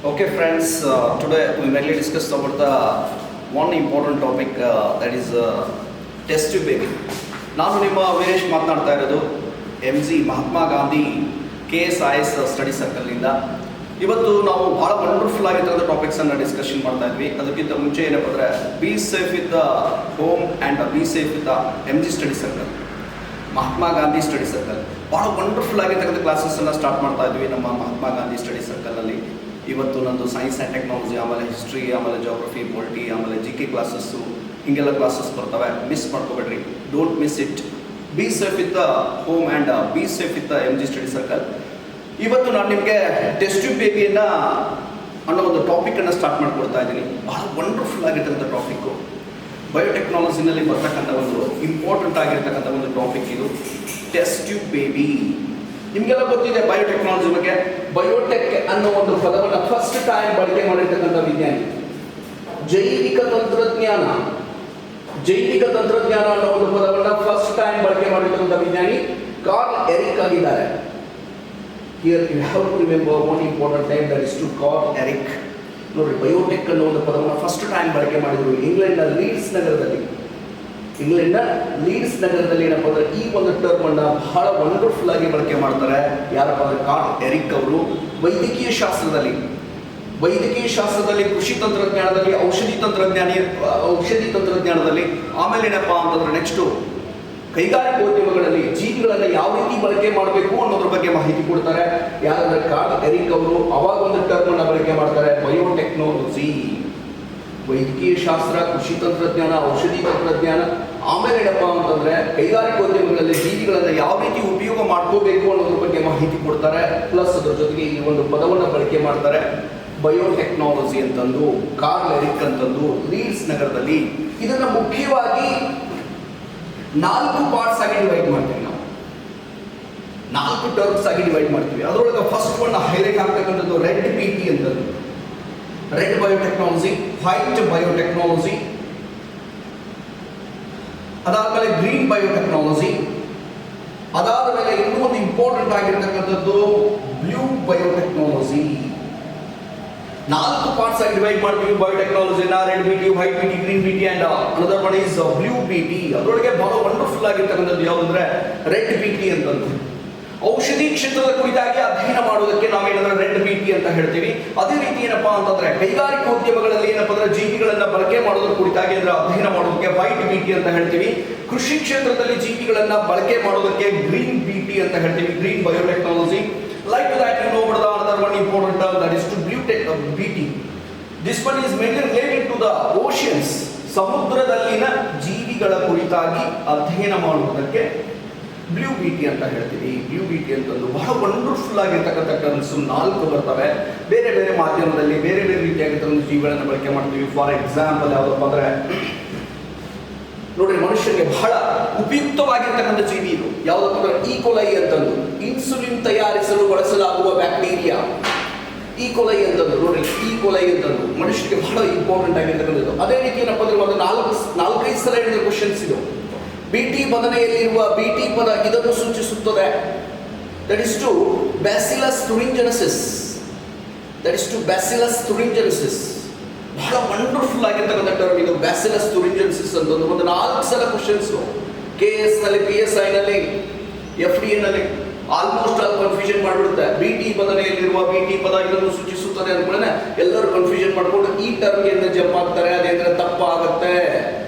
Okay, friends, today we mainly discussed about the one important topic that is test tube baby. ನಾನು ನಿಮ್ಮ ವೀರೇಶ್ ಮಾತನಾಡ್ತಾ ಇರೋದು MG Mahatma Gandhi KSIS study ಸರ್ಕಲ್ನಿಂದ. ಇವತ್ತು ನಾವು ಭಾಳ ವಂಡರ್ಫುಲ್ ಆಗಿರ್ತಕ್ಕಂಥ ಟಾಪಿಕ್ಸನ್ನು ಡಿಸ್ಕಷನ್ ಮಾಡ್ತಾ ಇದ್ವಿ. ಅದಕ್ಕಿಂತ ಮುಂಚೆ ಏನಪ್ಪ ಅಂದರೆ B safe with the home and be safe with the MG study circle, Mahatma Gandhi study circle. ಭಾಳ ವಂಡರ್ಫುಲ್ ಆಗಿರ್ತಕ್ಕಂಥ ಕ್ಲಾಸಸ್ಸನ್ನು ಸ್ಟಾರ್ಟ್ ಮಾಡ್ತಾ ಇದ್ವಿ ನಮ್ಮ ಮಹಾತ್ಮ ಗಾಂಧಿ ಸ್ಟಡಿ ಸರ್ಕಲಲ್ಲಿ. ಇವತ್ತು ನಂದು ಸೈನ್ಸ್ ಆ್ಯಂಡ್ ಟೆಕ್ನಾಲಜಿ, ಆಮೇಲೆ ಹಿಸ್ಟ್ರಿ, ಆಮೇಲೆ ಜಾಗ್ರಫಿ, ಪೊಲಿಟಿ, ಆಮೇಲೆ GK ಕ್ಲಾಸಸ್ಸು, ಹಿಂಗೆಲ್ಲ ಕ್ಲಾಸಸ್ ಬರ್ತವೆ. ಮಿಸ್ ಮಾಡ್ಕೋಬೇಡ್ರಿ, don't miss it. Be safe with the home and be safe with the MG study circle. ಇವತ್ತು ನಾನು ನಿಮಗೆ ಟೆಸ್ಟ್ ಟ್ಯೂಬ್ ಬೇಬಿಯನ್ನು ಅನ್ನೋ ಒಂದು ಟಾಪಿಕನ್ನು ಸ್ಟಾರ್ಟ್ ಮಾಡಿಕೊಡ್ತಾ ಇದ್ದೀನಿ. ಭಾಳ ವಂಡರ್ಫುಲ್ ಆಗಿರ್ತಕ್ಕಂಥ ಟಾಪಿಕ್ಕು. ಬಯೋಟೆಕ್ನಾಲಜಿನಲ್ಲಿ ಬರ್ತಕ್ಕಂಥ ಒಂದು ಇಂಪಾರ್ಟೆಂಟ್ ಆಗಿರ್ತಕ್ಕಂಥ ಒಂದು ಟಾಪಿಕ್ ಇದು, ಟೆಸ್ಟ್ ಟ್ಯೂಬ್ ಬೇಬಿ. ನಿಮಗೆಲ್ಲ ಗೊತ್ತಿದೆ ಬಯೋಟೆಕ್ನಾಲಜಿ ಬಗ್ಗೆ. ಬಯೋಟೆಕ್ ಅನ್ನೋ ಒಂದು ಪದವನ್ನು ಫಸ್ಟ್ ಟೈಮ್ ಬಳಕೆ ಮಾಡಿರ್ತಕ್ಕಂಥ ವಿಜ್ಞಾನಿ, ಜೈವಿಕ ತಂತ್ರಜ್ಞಾನ ಅನ್ನೋ ಒಂದು ಪದವನ್ನು ಫಸ್ಟ್ ಟೈಮ್ ಬಳಕೆ ಮಾಡಿರ್ತಕ್ಕಂಥ ವಿಜ್ಞಾನಿ ಕಾರ್ಲ್ ಎರಿಕ್ ಆಗಿದ್ದಾರೆ. Here you have to remember one important time, that is to Carl Eric. ನೋಡಿ, ಬಯೋಟೆಕ್ ಅನ್ನೋ ಒಂದು ಪದವನ್ನು ಫಸ್ಟ್ ಟೈಮ್ ಬಳಕೆ ಮಾಡಿದ್ರು ಇಂಗ್ಲೆಂಡ್ನ ಲೀಡ್ಸ್ ನಗರದಲ್ಲಿ ಏನಪ್ಪ ಅಂದರೆ ಈ ಒಂದು ಟರ್ಮನ್ನು ಬಹಳ ವಂಡರ್ಫುಲ್ ಆಗಿ ಬಳಕೆ ಮಾಡ್ತಾರೆ. ಯಾರಪ್ಪ ಅಂದರೆ ಕಾರ್ಲ್ ಎರಿಕ್ ಅವರು. ವೈದ್ಯಕೀಯ ಶಾಸ್ತ್ರದಲ್ಲಿ, ಕೃಷಿ ತಂತ್ರಜ್ಞಾನದಲ್ಲಿ, ಔಷಧಿ ತಂತ್ರಜ್ಞಾನದಲ್ಲಿ, ಆಮೇಲೆ ಏನಪ್ಪ ಅಂತಂದ್ರೆ ನೆಕ್ಸ್ಟು ಕೈಗಾರಿಕೋದ್ಯಮಗಳಲ್ಲಿ ಜೀವಿಗಳನ್ನು ಯಾವ ರೀತಿ ಬಳಕೆ ಮಾಡಬೇಕು ಅನ್ನೋದ್ರ ಬಗ್ಗೆ ಮಾಹಿತಿ ಕೊಡ್ತಾರೆ. ಯಾರಂದ್ರೆ ಕಾರ್ಲ್ ಎರಿಕ್ ಅವರು. ಅವಾಗ ಒಂದು ಟರ್ಮನ್ನು ಬಳಕೆ ಮಾಡ್ತಾರೆ, ಬಯೋಟೆಕ್ನಾಲಜಿ. ವೈದ್ಯಕೀಯ ಶಾಸ್ತ್ರ, ಕೃಷಿ ತಂತ್ರಜ್ಞಾನ, ಔಷಧಿ ತಂತ್ರಜ್ಞಾನ, ಆಮೇಲೆ ಏನಪ್ಪ ಅಂತಂದ್ರೆ ಕೈಗಾರಿಕೋದ್ಯಮಗಳಲ್ಲಿ ಜೀವಿಗಳನ್ನು ಯಾವ ರೀತಿ ಉಪಯೋಗ ಮಾಡ್ಕೋಬೇಕು ಅನ್ನೋದ್ರ ಬಗ್ಗೆ ಮಾಹಿತಿ ಕೊಡ್ತಾರೆ. ಪ್ಲಸ್ ಅದ್ರ ಜೊತೆಗೆ ಈ ಒಂದು ಪದವನ್ನು ಬಳಕೆ ಮಾಡ್ತಾರೆ, ಬಯೋಟೆಕ್ನಾಲಜಿ ಅಂತಂದು, ಕಾರ್ಲ್ ಎರಿಕ್ ಅಂತಂದು, ಲೀಡ್ಸ್ ನಗರದಲ್ಲಿ. ಇದನ್ನು ಮುಖ್ಯವಾಗಿ 4 ಪಾರ್ಟ್ಸ್ ಆಗಿ ಡಿವೈಡ್ ಮಾಡ್ತೀವಿ ನಾವು, 4 ಟರ್ಮ್ಸ್ ಆಗಿ ಡಿವೈಡ್ ಮಾಡ್ತೀವಿ. ಅದರೊಳಗೆ ಫಸ್ಟ್ ಒನ್ ಹೈಲೈಟ್ ಆಗ್ತಕ್ಕಂಥದ್ದು ರೆಡ್ BT ಅಂತಂದು, ರೆಡ್ ಬಯೋಟೆಕ್ನಾಲಜಿ, ವೈಟ್ ಬಯೋಟೆಕ್ನಾಲಜಿ, ಅದಾದ್ಮೇಲೆ ಗ್ರೀನ್ ಬಯೋಟೆಕ್ನಾಲಜಿ, ಅದಾದ ಮೇಲೆ ಇನ್ನೂ ಒಂದು ಇಂಪಾರ್ಟೆಂಟ್ ಆಗಿರ್ತಕ್ಕಂಥದ್ದು ಬ್ಲೂ ಬಯೋಟೆಕ್ನಾಲಜಿ. 4 ಪಾರ್ಟ್ಸ್ ಆಗಿ ಡಿವೈಡ್ ಮಾಡ್ತೀವಿ ಬಯೋಟೆಕ್ನಾಲಜಿನ. Red BT, white BT, green BT and another one is blue BT. ಅದರೊಳಗೆ ಬಹಳ ವಂಡರ್ಫುಲ್ ಆಗಿರ್ತಕ್ಕಂಥದ್ದು ಯಾವುದಂದ್ರೆ ರೆಡ್ BT ಅಂತಂದು. ಔಷಧಿ ಕ್ಷೇತ್ರದ ಕುರಿತಾಗಿ ಅಧ್ಯಯನ ಮಾಡೋದಕ್ಕೆ ನಾವೇನಂದ್ರೆ ರೆಡ್ BT ಅಂತ ಹೇಳ್ತೀವಿ. ಅದೇ ರೀತಿ ಏನಪ್ಪಾ ಅಂತಂದ್ರೆ ಕೈಗಾರಿಕೋದ್ಯಮಗಳಲ್ಲಿ ಏನಪ್ಪಾ ಅಂದ್ರೆ ಜೀವಿಗಳನ್ನ ಬಳಕೆ ಮಾಡೋದ್ರ ಕುರಿತಾಗಿ ಅಂದ್ರೆ ಅಧ್ಯಯನ ಮಾಡೋದಕ್ಕೆ ವೈಟ್ BT ಅಂತ ಹೇಳ್ತೀವಿ. ಕೃಷಿ ಕ್ಷೇತ್ರದಲ್ಲಿ ಜೀವಿಗಳನ್ನ ಬಳಕೆ ಮಾಡೋದಕ್ಕೆ ಗ್ರೀನ್ BT ಅಂತ ಹೇಳ್ತೀವಿ, green biotechnology. Like that, you know about the another one important term, that is to blue BT. This one is mainly related to the oceans. ಸಮುದ್ರದಲ್ಲಿನ ಜೀವಿಗಳ ಕುರಿತಾಗಿ ಅಧ್ಯಯನ ಮಾಡುವುದಕ್ಕೆ ಬ್ಲೂ BT ಅಂತ ಹೇಳ್ತೀವಿ. ಬ್ಲೂ BT ಅಂತಂದು ಬಹಳ ವಂಡರ್ಫುಲ್ ಆಗಿರ್ತಕ್ಕಂಥ ಟರ್ಮ್ಸ್ 4 ಬರ್ತವೆ. ಬೇರೆ ಬೇರೆ ಮಾಧ್ಯಮದಲ್ಲಿ ಬೇರೆ ಬೇರೆ ರೀತಿಯಾಗಿರ್ತಕ್ಕಂಥ ಜೀವಿಗಳನ್ನು ಬಳಕೆ ಮಾಡ್ತೀವಿ. ಫಾರ್ ಎಕ್ಸಾಂಪಲ್ ಯಾವುದಪ್ಪ ಅಂದರೆ ನೋಡ್ರಿ, ಮನುಷ್ಯನಿಗೆ ಬಹಳ ಉಪಯುಕ್ತವಾಗಿರ್ತಕ್ಕಂಥ ಜೀವಿ ಇದು. ಯಾವುದಪ್ಪ ಅಂದ್ರೆ ಈಕೋಲೈ ಅಂತಂದು, ಇನ್ಸುಲಿನ್ ತಯಾರಿಸಲು ಬಳಸಲಾಗುವ ಬ್ಯಾಕ್ಟೀರಿಯಾ ಈಕೋಲೈ ಅಂತಂದು. ನೋಡ್ರಿ, ಈಕೋಲೈ ಅಂತಂದು ಮನುಷ್ಯನಿಗೆ ಬಹಳ ಇಂಪಾರ್ಟೆಂಟ್ ಆಗಿರ್ತಕ್ಕಂಥದ್ದು. ಅದೇ ರೀತಿ ಏನಪ್ಪ ಅಂದ್ರೆ ಒಂದು 4-5 ಸಲ ಹೇಳಿದ ಕ್ವಶನ್ಸ್ ಇದು. BT ಬದನೆಯಲ್ಲಿರುವ BT ಪದ ಇದನ್ನು ಸೂಚಿಸುತ್ತದೆ, ದಟ್ ಇಸ್ ಟು ಬ್ಯಾಸಿಲಸ್ ತುರಿಂಜೆನ್ಸಿಸ್. ಬಹಳ ವಂಡರ್ಫುಲ್ ಆಗಿರ್ತಕ್ಕಂಥ ಟರ್ಮ್ ಇದು, ಬ್ಯಾಸಿಲಸ್ ತುರಿಂಜೆನ್ಸಿಸ್ ಅಂತ. ಒಂದು 4 ಸಲ ಕ್ವಶನ್ಸ್ KS ನಲ್ಲಿ, PSI ನಲ್ಲಿ, FDA ನಲ್ಲಿ ಆಲ್ಮೋಸ್ಟ್ ಆಲ್ ಕನ್ಫ್ಯೂಷನ್ ಮಾಡಿಬಿಡುತ್ತೆ. BT ಬದನೆಯಲ್ಲಿರುವ BT ಪದ ಇದನ್ನು ಸೂಚಿಸುತ್ತದೆ ಅಂದ್ಮೇಲೆ ಎಲ್ಲರೂ ಕನ್ಫ್ಯೂಷನ್ ಮಾಡ್ಕೊಂಡು ಈ ಟರ್ಮ್ಗೆ ಜಂಪ್ ಆಗ್ತಾರೆ. ಅದೇಂದ್ರೆ ತಪ್ಪಾಗುತ್ತೆ.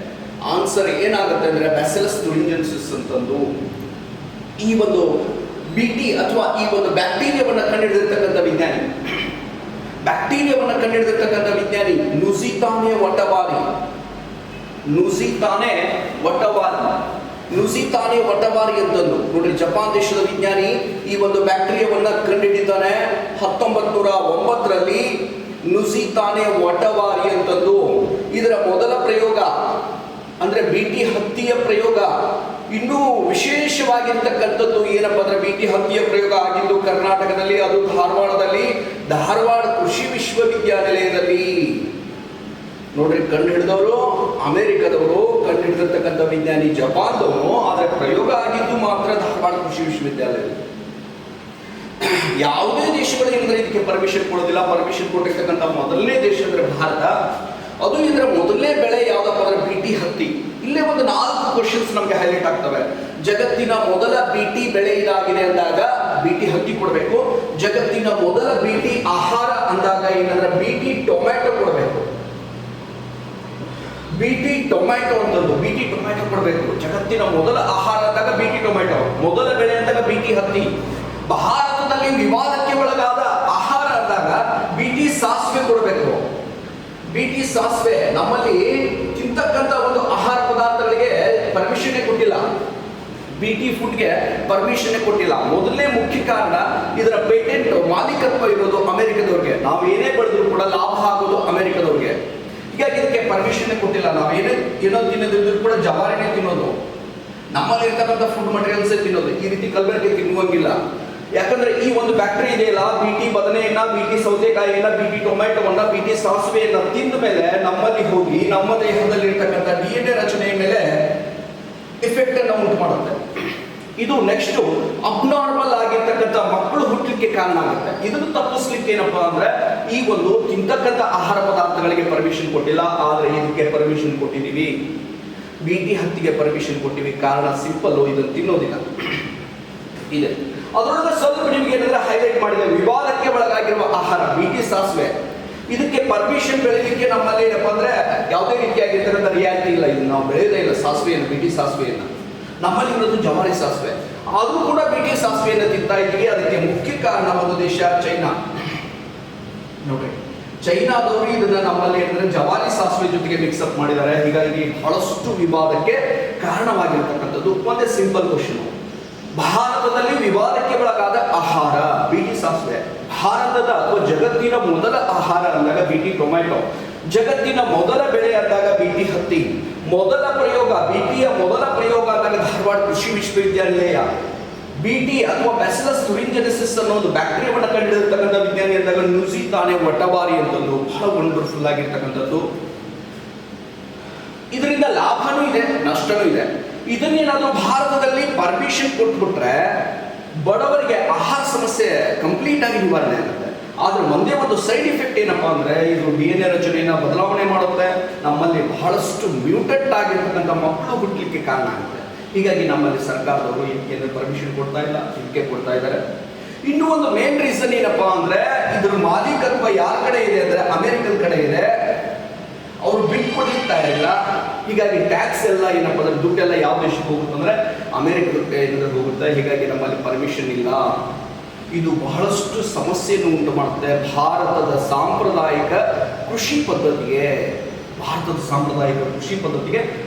ಆನ್ಸರ್ ಏನಾಗುತ್ತೆ ಅಂದ್ರೆ ಬ್ಯಾಸಿಲಸ್ ತುರಿಂಜೆನ್ಸಿಸ್ ಅಂತಂದು. ಈ ಒಂದು BT ಅಥವಾ ಈ ಒಂದು ಬ್ಯಾಕ್ಟೀರಿಯಾವನ್ನು ಕಂಡುಹಿಡಿದಿರ್ತಕ್ಕಂಥ ವಿಜ್ಞಾನಿ ನುಜಿತಾನೆ ವಟವಾರಿ ಅಂತಂದು. ನೋಡಿ, ಜಪಾನ್ ದೇಶದ ವಿಜ್ಞಾನಿ ಈ ಒಂದು ಬ್ಯಾಕ್ಟೀರಿಯಾವನ್ನ ಕಂಡುಹಿಡಿತಾನೆ 1909ರಲ್ಲಿ. ನುಜಿತಾನೆ ವಟವಾರಿ ಅಂತಂದು ಇದರ ಮೊದಲ ಪ್ರಯೋಗ ಅಂದ್ರೆ BT ಹತ್ತಿಯ ಪ್ರಯೋಗ. ಇನ್ನೂ ವಿಶೇಷವಾಗಿರ್ತಕ್ಕಂಥದ್ದು ಏನಪ್ಪಾ ಅಂದ್ರೆ BT ಹತ್ತಿಯ ಪ್ರಯೋಗ ಆಗಿದ್ದು ಕರ್ನಾಟಕದಲ್ಲಿ, ಅದು ಧಾರವಾಡ ಕೃಷಿ ವಿಶ್ವವಿದ್ಯಾನಿಲಯದಲ್ಲಿ. ನೋಡ್ರಿ, ಕಂಡು ಹಿಡಿದವರು ಅಮೆರಿಕದವರು, ಕಂಡು ಹಿಡಿದಿರ್ತಕ್ಕಂಥ ವಿಜ್ಞಾನಿ ಜಪಾನ್ದವರು, ಆದರೆ ಪ್ರಯೋಗ ಆಗಿದ್ದು ಮಾತ್ರ ಧಾರವಾಡ ಕೃಷಿ ವಿಶ್ವವಿದ್ಯಾಲಯದಲ್ಲಿ. ಯಾವುದೇ ದೇಶಗಳು ಏನಂದ್ರೆ ಇದಕ್ಕೆ ಪರ್ಮಿಷನ್ ಕೊಡೋದಿಲ್ಲ. ಪರ್ಮಿಷನ್ ಕೊಟ್ಟಿರ್ತಕ್ಕಂಥ ಮೊದಲನೇ ದೇಶ ಅಂದ್ರೆ ಭಾರತ. ಅದು ಇದರ ಮೊದಲನೇ ಬೆಳೆ ಯಾವ್ದಪ್ಪ ಅಂದ್ರೆ BT ಹತ್ತಿ. ಇಲ್ಲೇ ಒಂದು 4 ಕ್ವಶನ್ಸ್ ನಮಗೆ ಹೈಲೈಟ್ ಆಗ್ತವೆ. ಜಗತ್ತಿನ ಮೊದಲ BT ಬೆಳೆ ಇದಾಗಿದೆ ಅಂದಾಗ BT ಹತ್ತಿ ಕೊಡಬೇಕು. ಜಗತ್ತಿನ ಮೊದಲ BT ಆಹಾರ ಅಂದಾಗ ಏನಂದ್ರೆ BT ಟೊಮ್ಯಾಟೊ ಕೊಡಬೇಕು. BT ಟೊಮ್ಯಾಟೊ ಅಂತಂದು BT ಟೊಮ್ಯಾಟೊ ಕೊಡಬೇಕು. ಜಗತ್ತಿನ ಮೊದಲ ಆಹಾರ ಅಂದಾಗ BT ಟೊಮ್ಯಾಟೊ, ಮೊದಲ ಬೆಳೆ ಅಂದಾಗ BT ಹತ್ತಿ. ಭಾರತದಲ್ಲಿ ವಿವಾದಕ್ಕೆ ಒಳಗಾದ ಆಹಾರ ಅಂದಾಗ BT ಸಾಸಿವೆ ಕೊಡಬೇಕು. BT ಸಾಸಿವೆ ನಮ್ಮಲ್ಲಿ ತಿಂತಕ್ಕಂಥ ಒಂದು ಆಹಾರ ಪದಾರ್ಥಗಳಿಗೆ ಪರ್ಮಿಷನ್ ಕೊಟ್ಟಿಲ್ಲ. BT ಫುಡ್ಗೆ ಪರ್ಮಿಷನ್ ಕೊಟ್ಟಿಲ್ಲ. ಮೊದಲನೇ ಮುಖ್ಯ ಕಾರಣ ಇದರ ಪೇಟೆಂಟ್ ಮಾಲೀಕತ್ವ ಇರೋದು ಅಮೆರಿಕದವ್ರಿಗೆ. ನಾವು ಏನೇ ಬೆಳೆದ್ರು ಕೂಡ ಲಾಭ ಆಗೋದು ಅಮೆರಿಕದವ್ರಿಗೆ. ಹೀಗಾಗಿ ಇದಕ್ಕೆ ಪರ್ಮಿಷನ್ ಕೊಟ್ಟಿಲ್ಲ. ನಾವೇನೇ ಏನೋ ತಿನ್ನೋದಿದ್ರು ಕೂಡ ಜವಾರಿನೇ ತಿನ್ನೋದು, ನಮ್ಮಲ್ಲಿ ಇರ್ತಕ್ಕಂಥ ಫುಡ್ ಮಟೀರಿಯಲ್ಸ್ ತಿನ್ನೋದು. ಈ ರೀತಿ ಕಲಬೆರಕೆ ತಿನ್ನುವಂಗಿಲ್ಲ. ಯಾಕಂದ್ರೆ ಈ ಒಂದು ಫ್ಯಾಕ್ಟರಿ ಇದೆಯಲ್ಲ, BT ಬದನೆಯನ್ನ, BT ಸೌತೆಕಾಯಿಯನ್ನ, BT ಟೊಮ್ಯಾಟೊವನ್ನ, BT ಸಾಸಿವೆಯನ್ನ ತಿಂದ ಮೇಲೆ ನಮ್ಮಲ್ಲಿ ಹೋಗಿ ನಮ್ಮ ದೇಹದಲ್ಲಿ ಇರ್ತಕ್ಕಂಥ DNA ರಚನೆಯ ಮೇಲೆ ಎಫೆಕ್ಟ್ ಅನ್ನು ಉಂಟು ಮಾಡುತ್ತೆ. ಇದು ನೆಕ್ಸ್ಟ್ ಅಬ್ನಾರ್ಮಲ್ ಆಗಿರ್ತಕ್ಕಂಥ ಮಕ್ಕಳು ಹುಟ್ಟಲಿಕ್ಕೆ ಕಾರಣ ಆಗುತ್ತೆ. ಇದನ್ನು ತಪ್ಪಿಸ್ಲಿಕ್ಕೆ ಏನಪ್ಪಾ ಅಂದ್ರೆ ಈ ಒಂದು ತಿಂತಕ್ಕಂಥ ಆಹಾರ ಪದಾರ್ಥಗಳಿಗೆ ಪರ್ಮಿಷನ್ ಕೊಟ್ಟಿಲ್ಲ, ಆದ್ರೆ ಇದಕ್ಕೆ ಪರ್ಮಿಷನ್ ಕೊಟ್ಟಿದ್ದೀವಿ. BT ಹತ್ತಿಗೆ ಪರ್ಮಿಷನ್ ಕೊಟ್ಟಿವಿ. ಕಾರಣ ಸಿಂಪಲ್, ಇದನ್ನು ತಿನ್ನೋದಿಲ್ಲ ಇದೆ. ಅದರೊಳಗೆ ಸ್ವಲ್ಪ ನಿಮಗೆ ಏನಂದ್ರೆ ಹೈಲೈಟ್ ಮಾಡಿದೆ, ವಿವಾದಕ್ಕೆ ಒಳಗಾಗಿರುವ ಆಹಾರ BT ಸಾಸಿವೆ. ಇದಕ್ಕೆ ಪರ್ಮಿಷನ್ ಬೆಳೆಯಲಿಕ್ಕೆ ನಮ್ಮಲ್ಲಿ ಏನಪ್ಪಾ ಅಂದ್ರೆ ಯಾವುದೇ ರೀತಿಯಾಗಿರ್ತಕ್ಕಂಥ ರಿಯಾಯಿತಿ ಇಲ್ಲ. ಇದು ನಾವು ಬೆಳೆಯೋದೇ ಇಲ್ಲ ಸಾಸಿವೆಯನ್ನು, BT ಸಾಸಿವೆಯನ್ನ. ನಮ್ಮಲ್ಲಿ ಇರೋದು ಜವಾರಿ ಸಾಸಿವೆ, ಆದ್ರೂ ಕೂಡ BT ಸಾಸಿವೆಯನ್ನು ತಿಂತಾ ಇದ್ದೀವಿ. ಅದಕ್ಕೆ ಮುಖ್ಯ ಕಾರಣ ಒಂದು ದೇಶ ಚೈನಾ. ನೋಡಿ, ಚೈನಾದವರು ಇದನ್ನ ನಮ್ಮಲ್ಲಿ ಏನಂದ್ರೆ ಜವಾರಿ ಸಾಸಿವೆ ಜೊತೆಗೆ ಮಿಕ್ಸಪ್ ಮಾಡಿದ್ದಾರೆ. ಹೀಗಾಗಿ ಬಹಳಷ್ಟು ವಿವಾದಕ್ಕೆ ಕಾರಣವಾಗಿರ್ತಕ್ಕಂಥದ್ದು. ಒಂದೇ ಸಿಂಪಲ್ ಕ್ವಶನ್, ಭಾರತದಲ್ಲಿ ವಿವಾದಕ್ಕೆ ಒಳಗಾದ ಆಹಾರ BT ಸಾಸಿವೆ. ಭಾರತದ ಅಥವಾ ಜಗತ್ತಿನ ಮೊದಲ ಆಹಾರ ಅಂದಾಗ BT ಟೊಮ್ಯಾಟೊ. ಜಗತ್ತಿನ ಮೊದಲ ಬೆಳೆ ಅಂದಾಗ BT ಹತ್ತಿ. ಮೊದಲ ಪ್ರಯೋಗ, BTಯ ಮೊದಲ ಪ್ರಯೋಗ ಅಂದಾಗ ಧಾರವಾಡ ಕೃಷಿ ವಿಶ್ವವಿದ್ಯಾನಿಲಯ. BT ಅಥವಾ ಬ್ಯಾಸಿಲಸ್ ತುರಿಂಜೆನಿಸಿಸ್ ಅನ್ನೋ ಒಂದು ಬ್ಯಾಕ್ಟೀರಿಯಾವನ್ನು ಕಂಡಿರ್ತಕ್ಕಂಥ ವಿಜ್ಞಾನಿ ಅಂದಾಗ ನ್ಯೂಸಿ ತಾನೆ ವಟಬಾರಿ ಅಂತಂದು ಬಹಳ ವಂಡರ್ಫುಲ್ ಆಗಿರ್ತಕ್ಕಂಥದ್ದು. ಇದರಿಂದ ಲಾಭನೂ ಇದೆ, ನಷ್ಟನೂ ಇದೆ. ಇದನ್ನೇನಾದ್ರೂ ಭಾರತದಲ್ಲಿ ಪರ್ಮಿಷನ್ ಕೊಟ್ಬಿಟ್ರೆ ಬಡವರಿಗೆ ಆಹಾರ ಸಮಸ್ಯೆ ಕಂಪ್ಲೀಟ್ ಆಗಿ ನಿವಾರಣೆ ಆಗುತ್ತೆ. ಆದ್ರೆ ಒಂದೇ ಒಂದು ಸೈಡ್ ಎಫೆಕ್ಟ್ ಏನಪ್ಪಾ ಅಂದ್ರೆ ಇದು DNA ರಚನೆಯನ್ನ ಬದಲಾವಣೆ ಮಾಡುತ್ತೆ. ನಮ್ಮಲ್ಲಿ ಬಹಳಷ್ಟು ಮ್ಯೂಟೆಂಟ್ ಆಗಿರ್ತಕ್ಕಂಥ ಮಕ್ಕಳು ಹುಟ್ಟಲಿಕ್ಕೆ ಕಾರಣ ಆಗುತ್ತೆ. ಹೀಗಾಗಿ ನಮ್ಮಲ್ಲಿ ಸರ್ಕಾರದವರು ಇದಕ್ಕೆ ಪರ್ಮಿಷನ್ ಕೊಡ್ತಾ ಇಲ್ಲ, ಇದಕ್ಕೆ ಕೊಡ್ತಾ ಇದ್ದಾರೆ. ಇನ್ನೂ ಒಂದು ಮೇನ್ ರೀಸನ್ ಏನಪ್ಪಾ ಅಂದ್ರೆ ಇದ್ರ ಮಾಲೀಕತ್ವ ಯಾರ ಕಡೆ ಇದೆ ಅಂದ್ರೆ ಅಮೆರಿಕನ್ ಕಡೆ ಇದೆ. ಅವರು ಬಿಟ್ಕೊಡ್ಲಿಕ್ಕೆ ತಯಾರಿಲ್ಲ. ಹೀಗಾಗಿ ಟ್ಯಾಕ್ಸ್ ಎಲ್ಲ ಏನಪ್ಪ ಅಂದ್ರೆ ದುಡ್ಡೆಲ್ಲ ಯಾವ ದೇಶಕ್ಕೆ ಹೋಗುತ್ತೆ ಅಂದ್ರೆ ಅಮೆರಿಕದ ಹೋಗುತ್ತೆ. ಹೀಗಾಗಿ ನಮ್ಮಲ್ಲಿ ಪರ್ಮಿಷನ್ ಇಲ್ಲ. ಇದು ಬಹಳಷ್ಟು ಸಮಸ್ಯೆಯನ್ನು ಉಂಟು ಮಾಡುತ್ತೆ ಭಾರತದ ಸಾಂಪ್ರದಾಯಿಕ ಕೃಷಿ ಪದ್ಧತಿಗೆ.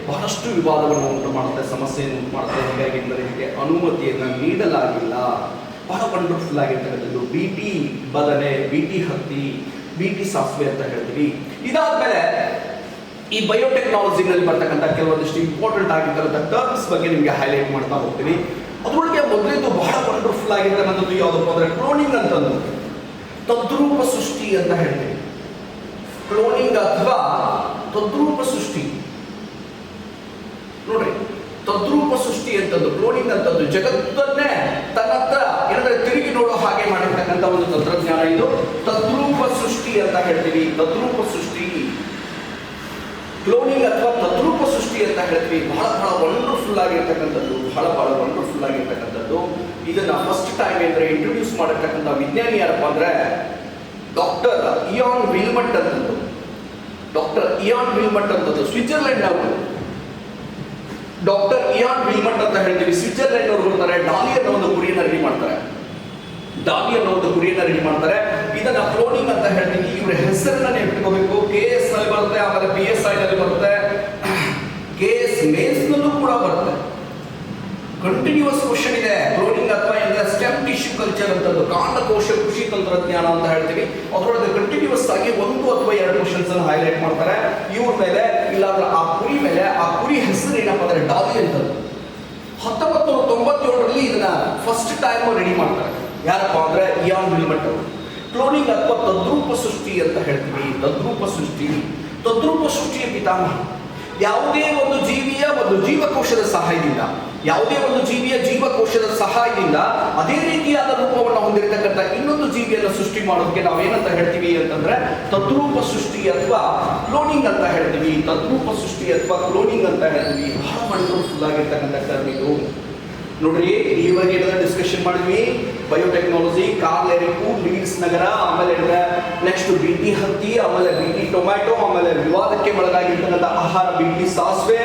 ಬಹಳಷ್ಟು ವಿವಾದವನ್ನು ಉಂಟು ಮಾಡುತ್ತೆ, ಸಮಸ್ಯೆಯನ್ನು ಉಂಟು ಮಾಡುತ್ತೆ. ಹೀಗಾಗಿ ಇದಕ್ಕೆ ಅನುಮತಿಯನ್ನು ನೀಡಲಾಗಿಲ್ಲ. ಬಹಳ ವಂಡರ್ಫುಲ್ ಆಗಿರ್ತಕ್ಕಂಥದ್ದು BT ಬದನೆ, BT ಹತ್ತಿ, BT ಸಾಫ್ಟ್ವೇರ್ ಅಂತ ಹೇಳ್ತೀವಿ. ಇದಾದ್ಮೇಲೆ ಈ ಬಯೋಟೆಕ್ನಾಲಜಿನಲ್ಲಿ ಬರ್ತಕ್ಕಂಥ ಕೆಲವೊಂದಿಷ್ಟು ಇಂಪಾರ್ಟೆಂಟ್ ಆಗಿರ್ತಕ್ಕಂಥ ಟರ್ಮ್ಸ್ ಬಗ್ಗೆ ನಿಮಗೆ ಹೈಲೈಟ್ ಮಾಡ್ತಾ ಹೋಗ್ತೀನಿ. ಅದರೊಳಗೆ ಮೊದಲಿದ್ದು ಬಹಳ ವಂಡರ್ಫುಲ್ ಆಗಿರ್ತಕ್ಕಂಥದ್ದು ಯಾವುದಪ್ಪ ಅಂದ್ರೆ ಕ್ಲೋನಿಂಗ್ ಅಂತಂದು, ತದ್ರೂಪ ಸೃಷ್ಟಿ ಅಂತ ಹೇಳ್ತೀವಿ. ಕ್ಲೋನಿಂಗ್ ಅಥವಾ ತದ್ರೂಪ ಸೃಷ್ಟಿ. ನೋಡ್ರಿ, ತದ್ರೂಪ ಸೃಷ್ಟಿ ಅಂತಂದು, ಕ್ಲೋನಿಂಗ್ ಅಂತಂದು ಜಗತ್ತನ್ನೇ ತನ್ನತ್ರ ಏನಂದ್ರೆ ತಿರುಗಿ ನೋಡೋ ಹಾಗೆ ಮಾಡಿರ್ತಕ್ಕಂಥ ಒಂದು ತಂತ್ರಜ್ಞಾನ ಇದು. ತದ್ರೂಪ ಸೃಷ್ಟಿ ಅಂತ ಹೇಳ್ತೀವಿ. ತದ್ರೂಪ ಸೃಷ್ಟಿ, ಕ್ಲೋನಿಂಗ್ ಅಥವಾ ತದ್ರೂಪ ಸೃಷ್ಟಿ ಅಂತ ಹೇಳ್ತೀವಿ. ಬಹಳ ವಂಡರ್ಫುಲ್ ಆಗಿರ್ತಕ್ಕಂಥದ್ದು, ಬಹಳ ವಂಡರ್ಫುಲ್ ಆಗಿರ್ತಕ್ಕಂಥದ್ದು. ಇದನ್ನ ಫಸ್ಟ್ ಟೈಮ್ ಅಂದ್ರೆ ಇಂಟ್ರೊಡ್ಯೂಸ್ ಮಾಡಿರ್ತಕ್ಕಂಥ ವಿಜ್ಞಾನಿ ಯಾರಪ್ಪ ಅಂದ್ರೆ ಡಾಕ್ಟರ್ ಇಯಾನ್ ವಿಲ್ಮಟ್ ಅಂತಂದು. ಡಾಕ್ಟರ್ ಇಯಾನ್ ವಿಲ್ಮಟ್ ಅಂತಂದು ಸ್ವಿಟ್ಜರ್ಲೆಂಡ್ ಅವರು. ಡಾಕ್ಟರ್ ಇಯಾನ್ ವಿಲ್ಮಟ್ ಅಂತ ಹೇಳ್ತೀವಿ. ಸ್ವಿಟ್ಜರ್ಲೆಂಡ್ ಅವರು ಬರ್ತಾರೆ. ಡಾಲಿ ಅನ್ನೋ ಒಂದು ಕುರಿಯನ್ನು ರೆಡಿ ಮಾಡ್ತಾರೆ. ಇದನ್ನ ಕ್ಲೋನಿಂಗ್ ಅಂತ ಹೇಳ್ತೀವಿ. ಇವ್ರ ಹೆಸರನ್ನ ನೆನಪಿಟ್ಕೋಬೇಕು. KS ನಲ್ಲಿ ಬರುತ್ತೆ, ಆಮೇಲೆ PSI ನಲ್ಲಿ ಬರುತ್ತೆ, KS ಮೇನ್ಸ್ ನಲ್ಲೂ ಕೂಡ ಬರುತ್ತೆ. ಕಂಟಿನ್ಯೂಸ್ ಕ್ವಶನ್ ಇದೆ. ಕ್ಲೋನಿಂಗ್ ಅಥವಾ ಸ್ಟೆಮ್ ಟಿಶ್ಯೂ ಕಲ್ಚರ್ ಅಂತದ್ದು, ಕಾಂಡಕೋಶ ಕೃಷಿ ತಂತ್ರಜ್ಞಾನ ಅಂತ ಹೇಳ್ತೀವಿ. ಅದರೊಳಗೆ ಕಂಟಿನ್ಯೂಸ್ ಆಗಿ 1 ಅಥವಾ 2 ಕ್ವಶನ್ಸ್ ಅನ್ನು ಹೈಲೈಟ್ ಮಾಡ್ತಾರೆ. ಇವ್ರ ಮೇಲೆ ಇಲ್ಲಾಂದ್ರೆ ಆ ಕುರಿ ಮೇಲೆ. ಆ ಕುರಿ ಹೆಸರು ಏನಪ್ಪ ಅಂದ್ರೆ ಡಾಲಿ ಅಂತದ್ದು. 1997ರಲ್ಲಿ ಇದನ್ನ ಫಸ್ಟ್ ಟೈಮ್ ರೆಡಿ ಮಾಡ್ತಾರೆ. ಯಾರಪ್ಪ ಅಂದ್ರೆ ಇಯಾನ್ ವಿಲ್ಮಟ್ ಅವರು. ಕ್ಲೋನಿಂಗ್ ಅಥವಾ ತದ್ರೂಪ ಸೃಷ್ಟಿ ಅಂತ ಹೇಳ್ತೀವಿ. ತದ್ರೂಪ ಸೃಷ್ಟಿಯ ಪಿತಾಮಹ. ಯಾವುದೇ ಒಂದು ಜೀವಿಯ ಒಂದು ಜೀವಕೋಶದ ಸಹಾಯದಿಂದ ಯಾವುದೇ ಒಂದು ಜೀವಿಯ ಜೀವಕೋಶದ ಸಹಾಯದಿಂದ ಅದೇ ರೀತಿಯಾದ ರೂಪವನ್ನು ಹೊಂದಿರತಕ್ಕಂಥ ಇನ್ನೊಂದು ಜೀವಿಯನ್ನು ಸೃಷ್ಟಿ ಮಾಡೋದಕ್ಕೆ ನಾವೇನಂತ ಹೇಳ್ತೀವಿ ಅಂತಂದ್ರೆ ತದ್ರೂಪ ಸೃಷ್ಟಿ ಅಥವಾ ಕ್ಲೋನಿಂಗ್ ಅಂತ ಹೇಳ್ತೀವಿ. ತದ್ರೂಪ ಸೃಷ್ಟಿ ಅಥವಾ ಕ್ಲೋನಿಂಗ್ ಅಂತ ಹೇಳ್ತೀವಿ. ಬಹಳ ವಂಡರ್ಫುಲ್ ಆಗಿರ್ತಕ್ಕಂಥ ಟರ್ಮ್ ಇದು. ನೋಡ್ರಿ, ಈವರೆಗೆ ಏನಾದ್ರು ಡಿಸ್ಕಷನ್ ಮಾಡಿದ್ವಿ ಬಯೋಟೆಕ್ನಾಲಜಿ, ಕಾರ್ಲ್ ಎರಿಕು, ಲೀಡ್ಸ್ ನಗರ, ಆಮೇಲೆ ನೆಕ್ಸ್ಟ್ BT ಹತ್ತಿ, ಆಮೇಲೆ BT ಟೊಮ್ಯಾಟೊ, ಆಮೇಲೆ ವಿವಾದಕ್ಕೆ ಒಳಗಾಗಿರ್ತಕ್ಕಂಥ ಆಹಾರ BT ಸಾಸಿವೆ.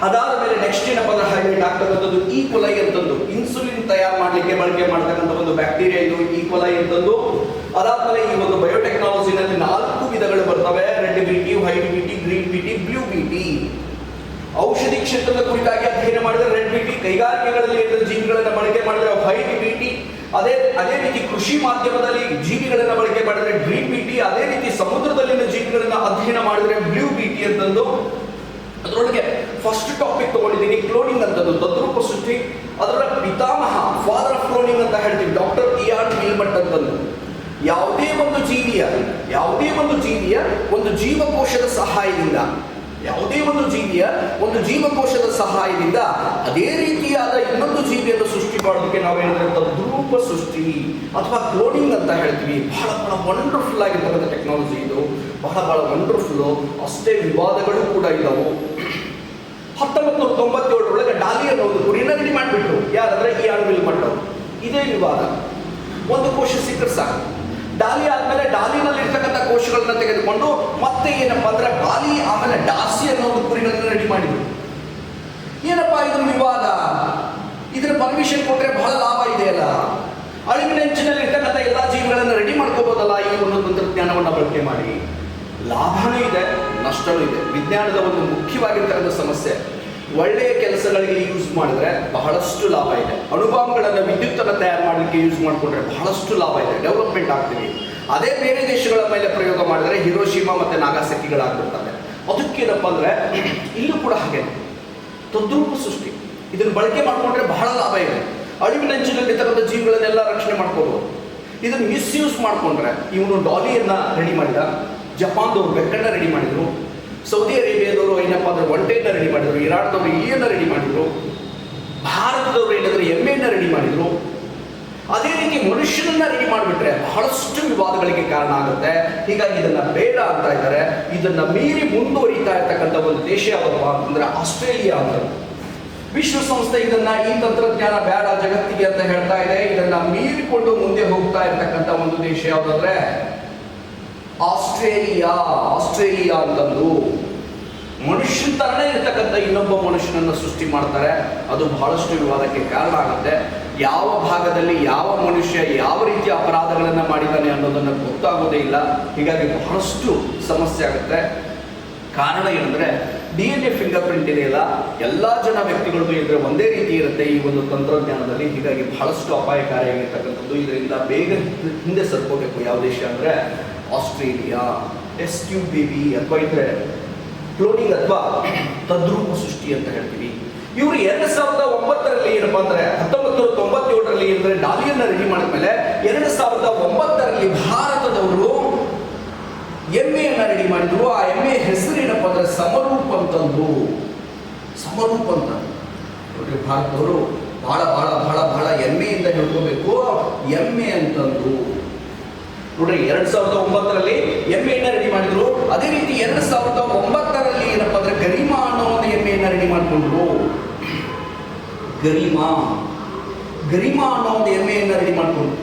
ಅದಾದ ಮೇಲೆ ನೆಕ್ಸ್ಟ್ ಏನಪ್ಪ ಅಂದ್ರೆ ಹೈಲೈಟ್ ಆಗ್ತಕ್ಕಂಥದ್ದು ಈಕೋಲೈ ಅಂತಂದು, ಇನ್ಸುಲಿನ್ ತಯಾರು ಮಾಡಲಿಕ್ಕೆ ಬಳಕೆ ಮಾಡ್ತಕ್ಕಂಥ ಒಂದು ಬ್ಯಾಕ್ಟೀರಿಯಾ ಇದು ಈಕೋಲೈ ಅಂತಂದು. ಅದಾದ್ಮೇಲೆ ಈ ಒಂದು ಬಯೋಟೆಕ್ನಾಲಜಿನಲ್ಲಿ 4 ವಿಧಗಳು ಬರ್ತವೆ: red BT, white BT, green BT, blue BT. ಔಷಧಿ ಕ್ಷೇತ್ರದ ಕುರಿತಾಗಿ ಅಧ್ಯಯನ ಮಾಡಿದರೆ ರೆಡ್ BT, ಕೈಗಾರಿಕೆಗಳಲ್ಲಿ ಜೀವಿಗಳನ್ನು ಬಳಕೆ ಮಾಡಿದರೆ ವೈಟ್ BT, ಅದೇ ರೀತಿ ಕೃಷಿ ಮಾಧ್ಯಮದಲ್ಲಿ ಜೀವಿಗಳನ್ನು ಬಳಕೆ ಮಾಡಿದರೆ ಗ್ರೀನ್ BT, ಅದೇ ರೀತಿ ಸಮುದ್ರದಲ್ಲಿನ ಜೀವಿಗಳನ್ನ ಅಧ್ಯಯನ ಮಾಡಿದರೆ ಬ್ಲೂ BT ಅಂತಂದು. ಅದರೊಳಗೆ ಫಸ್ಟ್ ಟಾಪಿಕ್ ತಗೊಂಡಿದ್ದೀನಿ ಕ್ಲೋನಿಂಗ್ ಅಂತದ್ದು, ತದ್ರೂಪ ಸೃಷ್ಟಿ. ಅದರ ಪಿತಾಮಹ, ಫಾದರ್ ಆಫ್ ಕ್ಲೋನಿಂಗ್ ಅಂತ ಹೇಳ್ತೀವಿ, ಡಾಕ್ಟರ್ ಇಯಾನ್ ಮಿಲ್ಮಟ್ ಅಂತಂದು. ಯಾವುದೇ ಒಂದು ಜೀವಿಯ ಒಂದು ಜೀವಕೋಶದ ಸಹಾಯದಿಂದ ಅದೇ ರೀತಿಯಾದ ಇನ್ನೊಂದು ಜೀವಿಯನ್ನು ಸೃಷ್ಟಿ ಮಾಡೋದಕ್ಕೆ ನಾವೇನಿದ್ರೆ ತದ್ರೂಪ ಸೃಷ್ಟಿ ಅಥವಾ ಕ್ಲೋನಿಂಗ್ ಅಂತ ಹೇಳ್ತೀವಿ. ಬಹಳ ವಂಡರ್ಫುಲ್ ಆಗಿರ್ತಕ್ಕಂಥ ಟೆಕ್ನಾಲಜಿ ಇದು, ಬಹಳ ವಂಡರ್ಫುಲ್ಲು. ಅಷ್ಟೇ ವಿವಾದಗಳು ಕೂಡ ಇದ್ದವು. 1997 ಡಾಲಿ ಅನ್ನೋ ಒಂದು ಕುರಿನ ರೆಡಿ ಮಾಡಿಬಿಟ್ರು. ಯಾರಂದ್ರೆ ಇಯಾನ್ ಮಿಲ್ಮಟ್ ಅವರು. ಇದೇ ವಿವಾದ. ಒಂದು ಕೋಶ ಸಿಕ್ಕರೆ ಸಾಕು. ಡಾಲಿ ಆದ್ಮೇಲೆ ಡಾಲಿನಲ್ಲಿ ಇರ್ತಕ್ಕಂಥ ಕೋಶಗಳನ್ನ ತೆಗೆದುಕೊಂಡು ಮತ್ತೆ ಏನಪ್ಪಾ ಅಂದ್ರೆ ಬಾಲಿ ಆಮೇಲೆ ಡಾಸಿ ಅನ್ನೋ ಒಂದು ಕುರಿಗಳನ್ನ ರೆಡಿ ಮಾಡಿದ್ರು. ಏನಪ್ಪಾ ಇದು ವಿವಾದ? ಇದರ ಪರ್ಮಿಷನ್ ಕೊಟ್ರೆ ಬಹಳ ಲಾಭ ಇದೆಯಲ್ಲ, ಅಳಿವಿನಂಚಿನಲ್ಲಿ ಇರ್ತಕ್ಕಂಥ ಎಲ್ಲಾ ಜೀವಿಗಳನ್ನ ರೆಡಿ ಮಾಡ್ಕೋಬಹುದಲ್ಲ ಈ ಒಂದು ತಂತ್ರಜ್ಞಾನವನ್ನ ಬಳಕೆ ಮಾಡಿ. ಲಾಭನೂ ಇದೆ, ನಷ್ಟನೂ ಇದೆ. ವಿಜ್ಞಾನದ ಒಂದು ಮುಖ್ಯವಾಗಿರ್ತಕ್ಕಂಥ ಸಮಸ್ಯೆ, ಒಳ್ಳೆಯ ಕೆಲಸಗಳಿಗೆ ಯೂಸ್ ಮಾಡಿದ್ರೆ ಬಹಳಷ್ಟು ಲಾಭ ಇದೆ. ಅಣುಬಾಂಬ್ಗಳನ್ನು ವಿದ್ಯುತ್ತನ್ನು ತಯಾರು ಮಾಡಲಿಕ್ಕೆ ಯೂಸ್ ಮಾಡಿಕೊಂಡ್ರೆ ಬಹಳಷ್ಟು ಲಾಭ ಇದೆ, ಡೆವಲಪ್ಮೆಂಟ್ ಆಗ್ತೀವಿ. ಅದೇ ಬೇರೆ ದೇಶಗಳ ಮೇಲೆ ಪ್ರಯೋಗ ಮಾಡಿದ್ರೆ ಹಿರೋಶಿಮಾ ಮತ್ತು ನಾಗಾಸಾಕಿಗಳಾಗ್ಬಿಡ್ತವೆ. ಅದಕ್ಕೇನಪ್ಪ ಅಂದ್ರೆ ಇಲ್ಲೂ ಕೂಡ ಹಾಗೆ ತದ್ರೂಪ ಸೃಷ್ಟಿ, ಇದನ್ನು ಬಳಕೆ ಮಾಡಿಕೊಂಡ್ರೆ ಬಹಳ ಲಾಭ ಇದೆ. ಅಳಿವಿನಂಚಿನಲ್ಲಿರ್ತಕ್ಕಂಥ ಜೀವಿಗಳನ್ನೆಲ್ಲ ರಕ್ಷಣೆ ಮಾಡ್ಕೋಬಹುದು. ಇದನ್ನು ಮಿಸ್ಯೂಸ್ ಮಾಡಿಕೊಂಡ್ರೆ, ಇವನು ಡಾಲಿಯನ್ನ ರೆಡಿ ಮಾಡಿದ, ಜಪಾನ್ದವರು ಬೆಕ್ಕನ್ನ ರೆಡಿ ಮಾಡಿದ್ರು, ಸೌದಿ ಅರೇಬಿಯಾದವರು ಏನಪ್ಪಾ ಅಂದ್ರೆ ಒಂಟೆಯನ್ನ ರೆಡಿ ಮಾಡಿದ್ರು, ಇರಾನ್ದವರು ಇಲಿಯನ್ನ ರೆಡಿ ಮಾಡಿದ್ರು, ಭಾರತದವರು ಏನಾದ್ರೆ ಎಮ್ಮೆಯನ್ನ ರೆಡಿ ಮಾಡಿದ್ರು. ಅದೇ ರೀತಿ ಮನುಷ್ಯನನ್ನ ರೆಡಿ ಮಾಡಿಬಿಟ್ರೆ ಬಹಳಷ್ಟು ವಿವಾದಗಳಿಗೆ ಕಾರಣ ಆಗುತ್ತೆ. ಹೀಗಾಗಿ ಇದನ್ನ ಬೇಡ ಅಂತ ಇದ್ದಾರೆ. ಇದನ್ನ ಮೀರಿ ಮುಂದುವರಿತಾ ಇರ್ತಕ್ಕಂಥ ಒಂದು ದೇಶ ಯಾವಪ್ಪ ಅಂತಂದ್ರೆ ಆಸ್ಟ್ರೇಲಿಯಾ ಅಂತ. ವಿಶ್ವಸಂಸ್ಥೆ ಇದನ್ನ ಈ ತಂತ್ರಜ್ಞಾನ ಬೇಡ ಜಗತ್ತಿಗೆ ಅಂತ ಹೇಳ್ತಾ ಇದೆ. ಇದನ್ನ ಮೀರಿಕೊಂಡು ಮುಂದೆ ಹೋಗ್ತಾ ಇರ್ತಕ್ಕಂಥ ಒಂದು ದೇಶ ಯಾವ್ದಾದ್ರೆ ಆಸ್ಟ್ರೇಲಿಯಾ ಅಂತಂದು. ಮನುಷ್ಯನ ತರನೇ ಇರ್ತಕ್ಕಂಥ ಇನ್ನೊಬ್ಬ ಮನುಷ್ಯನನ್ನು ಸೃಷ್ಟಿ ಮಾಡ್ತಾರೆ. ಅದು ಬಹಳಷ್ಟು ವಿವಾದಕ್ಕೆ ಕಾರಣ ಆಗುತ್ತೆ. ಯಾವ ಭಾಗದಲ್ಲಿ ಯಾವ ಮನುಷ್ಯ ಯಾವ ರೀತಿಯ ಅಪರಾಧಗಳನ್ನ ಮಾಡಿದ್ದಾನೆ ಅನ್ನೋದನ್ನ ಗೊತ್ತಾಗೋದೇ ಇಲ್ಲ. ಹೀಗಾಗಿ ಬಹಳಷ್ಟು ಸಮಸ್ಯೆ ಆಗುತ್ತೆ. ಕಾರಣ ಏನಂದ್ರೆ DNA ಫಿಂಗರ್ ಪ್ರಿಂಟ್ ಇದೆಯಲ್ಲ, ಎಲ್ಲಾ ಜನ ವ್ಯಕ್ತಿಗಳದ್ದು ಇದ್ರೆ ಒಂದೇ ರೀತಿ ಇರುತ್ತೆ ಈ ಒಂದು ತಂತ್ರಜ್ಞಾನದಲ್ಲಿ. ಹೀಗಾಗಿ ಬಹಳಷ್ಟು ಅಪಾಯಕಾರಿಯಾಗಿರ್ತಕ್ಕಂಥದ್ದು. ಇದರಿಂದ ಬೇಗ ಹಿಂದೆ ಸರ್ಕೋಬೇಕು. ಯಾವ ದೇಶ ಅಂದ್ರೆ ಆಸ್ಟ್ರೇಲಿಯಾ. SQBB ಅಥವಾ ಇದ್ರೆ ಕ್ಲೋನಿಂಗ್ ಅಥವಾ ತದ್ರೂಪ ಸೃಷ್ಟಿ ಅಂತ ಹೇಳ್ತೀವಿ. ಇವರು 2009 ಏನಪ್ಪಾ ಅಂದ್ರೆ 1997 ಅಂದ್ರೆ ಡಾಲಿಯನ್ನ ರೆಡಿ ಮಾಡಿದ್ಮೇಲೆ 2009 ಭಾರತದವರು ಎಮ್ಮೆಯನ್ನ ರೆಡಿ ಮಾಡಿದ್ರು. ಆ ಎಮ್ಮೆ ಹೆಸರು ಏನಪ್ಪಾ ಅಂದ್ರೆ ಸಮರೂಪ್ ಅಂತಂದು. ಸಮರೂಪ್ ಅಂತ ನೋಡ್ರಿ, ಭಾರತದವರು ಬಹಳ ಬಹಳ ಬಹಳ ಬಹಳ ಎಮ್ಮೆಯಿಂದ ಹೇಳ್ಕೋಬೇಕು. ಎಮ್ಮೆ ಅಂತಂದು ನೋಡ್ರಿ, 2009 ಎಮ್ಮೆಯನ್ನ ರೆಡಿ ಮಾಡಿದ್ರು. ಅದೇ ರೀತಿ 2009 ಏನಪ್ಪಾ ಅಂದ್ರೆ ಗರಿಮಾ ಅನ್ನೋ ಒಂದು ಎಮ್ಮೆಯನ್ನ ರೆಡಿ ಮಾಡಿಕೊಂಡ್ರು. ಗರಿಮಾ ಅನ್ನೋ ಒಂದು ಎಮ್ಮೆಯನ್ನ ರೆಡಿ ಮಾಡಿಕೊಂಡ್ರು.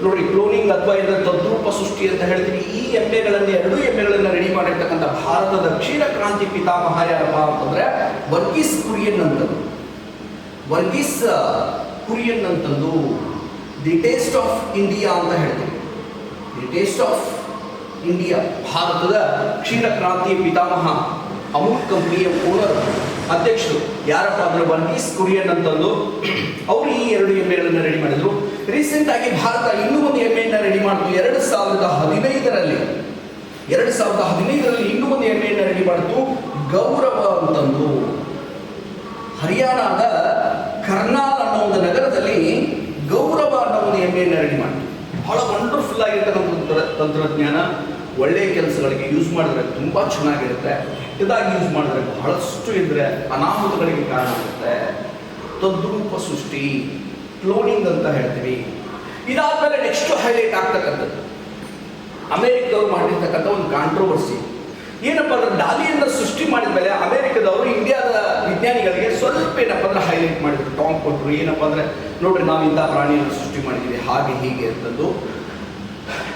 ನೋಡ್ರಿ, ಕ್ಲೋನಿಂಗ್ ಅಥವಾ ಇದರ ತದ್ರೂಪ ಸೃಷ್ಟಿ ಅಂತ ಹೇಳ್ತೀವಿ. ಈ ಎರಡೂ ಎಮ್ಮೆಗಳನ್ನ ರೆಡಿ ಮಾಡಿರ್ತಕ್ಕಂಥ ಭಾರತದ ಕ್ಷೀರ ಕ್ರಾಂತಿ ಪಿತಾಮಹ ಯಾರಪ್ಪ ಅಂತಂದ್ರೆ ವರ್ಗೀಸ್ ಕುರಿಯನ್ ಅಂತಂದು ದಿ ಟೇಸ್ಟ್ ಆಫ್ ಇಂಡಿಯಾ ಅಂತ ಹೇಳ್ತೀವಿ. ದಿ ಟೇಸ್ಟ್ ಆಫ್ ಇಂಡಿಯಾ, ಭಾರತದ ಕ್ಷೀರ ಕ್ರಾಂತಿ ಪಿತಾಮಹ, ಅಮೂಲ್ ಕಂಪನಿಯ ಓನರ್ ಅಧ್ಯಕ್ಷರು ಯಾರಪ್ಪ ಅಂದ್ರೆ ವರ್ಗೀಸ್ ಕುರಿಯನ್ ಅಂತಂದು. ಅವರು ಈ 2 ಎಮ್ಮೆಗಳನ್ನು ರೆಡಿ ಮಾಡಿದ್ರು. ರೀಸೆಂಟ್ ಆಗಿ ಭಾರತ ಇನ್ನೂ ಒಂದು ಎಮ್ಮೆಯನ್ನ ರೆಡಿ ಮಾಡಿದ್ರು 2015 ಇನ್ನೂ ಒಂದು ಎಮ್ಮೆಯನ್ನ ರೆಡಿ ಮಾಡಿತು, ಗೌರವ ಅಂತಂದು. ಹರಿಯಾಣದ ಕರ್ನಾಲ್ ಅನ್ನೋ ಒಂದು ನಗರದಲ್ಲಿ ಗೌರವ ಅನ್ನೋ ಒಂದು ಎಮ್ಮೆಯನ್ನ ರೆಡಿ ಮಾಡಿತು. ಬಹಳ ವಂಡರ್ಫುಲ್ ಆಗಿರ್ತಕ್ಕಂಥ ತಂತ್ರಜ್ಞಾನ. ಒಳ್ಳೆಯ ಕೆಲಸಗಳಿಗೆ ಯೂಸ್ ಮಾಡಿದ್ರೆ ತುಂಬ ಚೆನ್ನಾಗಿರುತ್ತೆ, ಕೆಟ್ಟದಾಗಿ ಯೂಸ್ ಮಾಡಿದ್ರೆ ಬಹಳಷ್ಟು ಇದ್ದರೆ ಅನಾಹುತಗಳಿಗೆ ಕಾರಣ ಆಗುತ್ತೆ. ತದ್ರೂಪ ಸೃಷ್ಟಿ, ಕ್ಲೋನಿಂಗ್ ಅಂತ ಹೇಳ್ತೀವಿ. ಇದಾದ್ಮೇಲೆ ನೆಕ್ಸ್ಟ್ ಹೈಲೈಟ್ ಆಗ್ತಕ್ಕಂಥದ್ದು ಅಮೆರಿಕದವ್ರು ಮಾಡಿರ್ತಕ್ಕಂಥ ಒಂದು ಕಾಂಟ್ರವರ್ಸಿ ಏನಪ್ಪ ಅಂದ್ರೆ, ಡಾಲಿಯನ್ನು ಸೃಷ್ಟಿ ಮಾಡಿದ ಮೇಲೆ ಅಮೆರಿಕದವರು ಇಂಡಿಯಾದ ವಿಜ್ಞಾನಿಗಳಿಗೆ ಸ್ವಲ್ಪ ಏನಪ್ಪ ಅಂದ್ರೆ ಹೈಲೈಟ್ ಮಾಡಿದ್ರು, ಟಾಂಗ್ ಕೊಟ್ಟರು. ಏನಪ್ಪ ಅಂದ್ರೆ, ನೋಡ್ರಿ ನಾವು ಇಂಥ ಪ್ರಾಣಿಯನ್ನು ಸೃಷ್ಟಿ ಮಾಡಿದ್ದೀವಿ ಹಾಗೆ ಹೀಗೆ ಅಂತದ್ದು.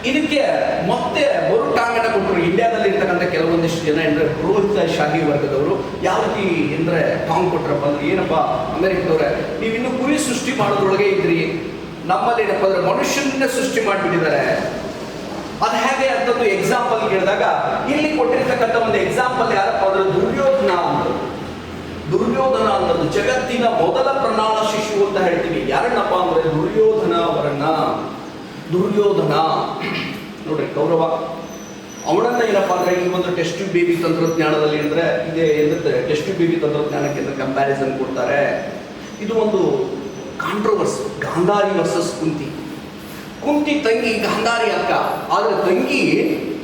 ಇದಕ್ಕೆ ಮತ್ತೆ ಮರು ಟಾಂಗನ್ನು ಕೊಟ್ಟರು. ಇಂಡಿಯಾದಲ್ಲಿ ಇರ್ತಕ್ಕಂಥ ಕೆಲವೊಂದಿಷ್ಟು ಜನ ಅಂದರೆ ಪುರೋಹಿತಶಾಹಿ ವರ್ಗದವರು ಯಾವ ರೀತಿ ಅಂದರೆ ಟಾಂಗ್ ಕೊಟ್ಟರಪ್ಪ ಅಂದ್ರೆ, ಏನಪ್ಪ ಅಮೆರಿಕದವ್ರೆ ನೀವು ಇನ್ನೂ ಕುರಿ ಸೃಷ್ಟಿ ಮಾಡೋದ್ರೊಳಗೆ ಇದ್ರಿ, ನಮ್ಮಲ್ಲಿ ಏನಪ್ಪ ಅಂದ್ರೆ ಮನುಷ್ಯನನ್ನೇ ಸೃಷ್ಟಿ ಮಾಡಿಬಿಟ್ಟಿದ್ದಾರೆ. ಅದು ಹೇಗೆ ಅಂತದ್ದು ಎಕ್ಸಾಂಪಲ್ ಕೇಳಿದಾಗ ಇಲ್ಲಿ ಕೊಟ್ಟಿರ್ತಕ್ಕಂಥ ಒಂದು ಎಕ್ಸಾಂಪಲ್ ಯಾರಪ್ಪ ಅಂದ್ರೆ ದುರ್ಯೋಧನ ಅಂತ. ದುರ್ಯೋಧನ ಅನ್ನೋದು ಜಗತ್ತಿನ ಮೊದಲ ಪ್ರಣಾಳ ಶಿಶು ಅಂತ ಹೇಳ್ತೀವಿ. ಯಾರನ್ನಪ್ಪ ಅಂದ್ರೆ ದುರ್ಯೋಧನ ಅವರನ್ನ. ದುರ್ಯೋಧನ ನೋಡ್ರಿ ಕೌರವ, ಅವನನ್ನ ಏನಪ್ಪ ಅಂದ್ರೆ ಈ ಒಂದು ಟೆಸ್ಟ್ ಬೇಬಿ ತಂತ್ರಜ್ಞಾನದಲ್ಲಿ ಅಂದ್ರೆ ಇದೇ ಎದುರುತ್ತೆ, ಟೆಸ್ಟ್ ಬೇಬಿ ತಂತ್ರಜ್ಞಾನಕ್ಕೆ ಕಂಪ್ಯಾರಿಸನ್ ಕೊಡ್ತಾರೆ. ಇದು ಒಂದು ಕಾಂಟ್ರವರ್ಸಿ, ಗಾಂಧಾರಿ ವರ್ಸಸ್ ಕುಂತಿ. ಕುಂತಿ ತಂಗಿ ಗಾಂಧಾರಿ ಅಕ್ಕ, ಆದರೆ ತಂಗಿ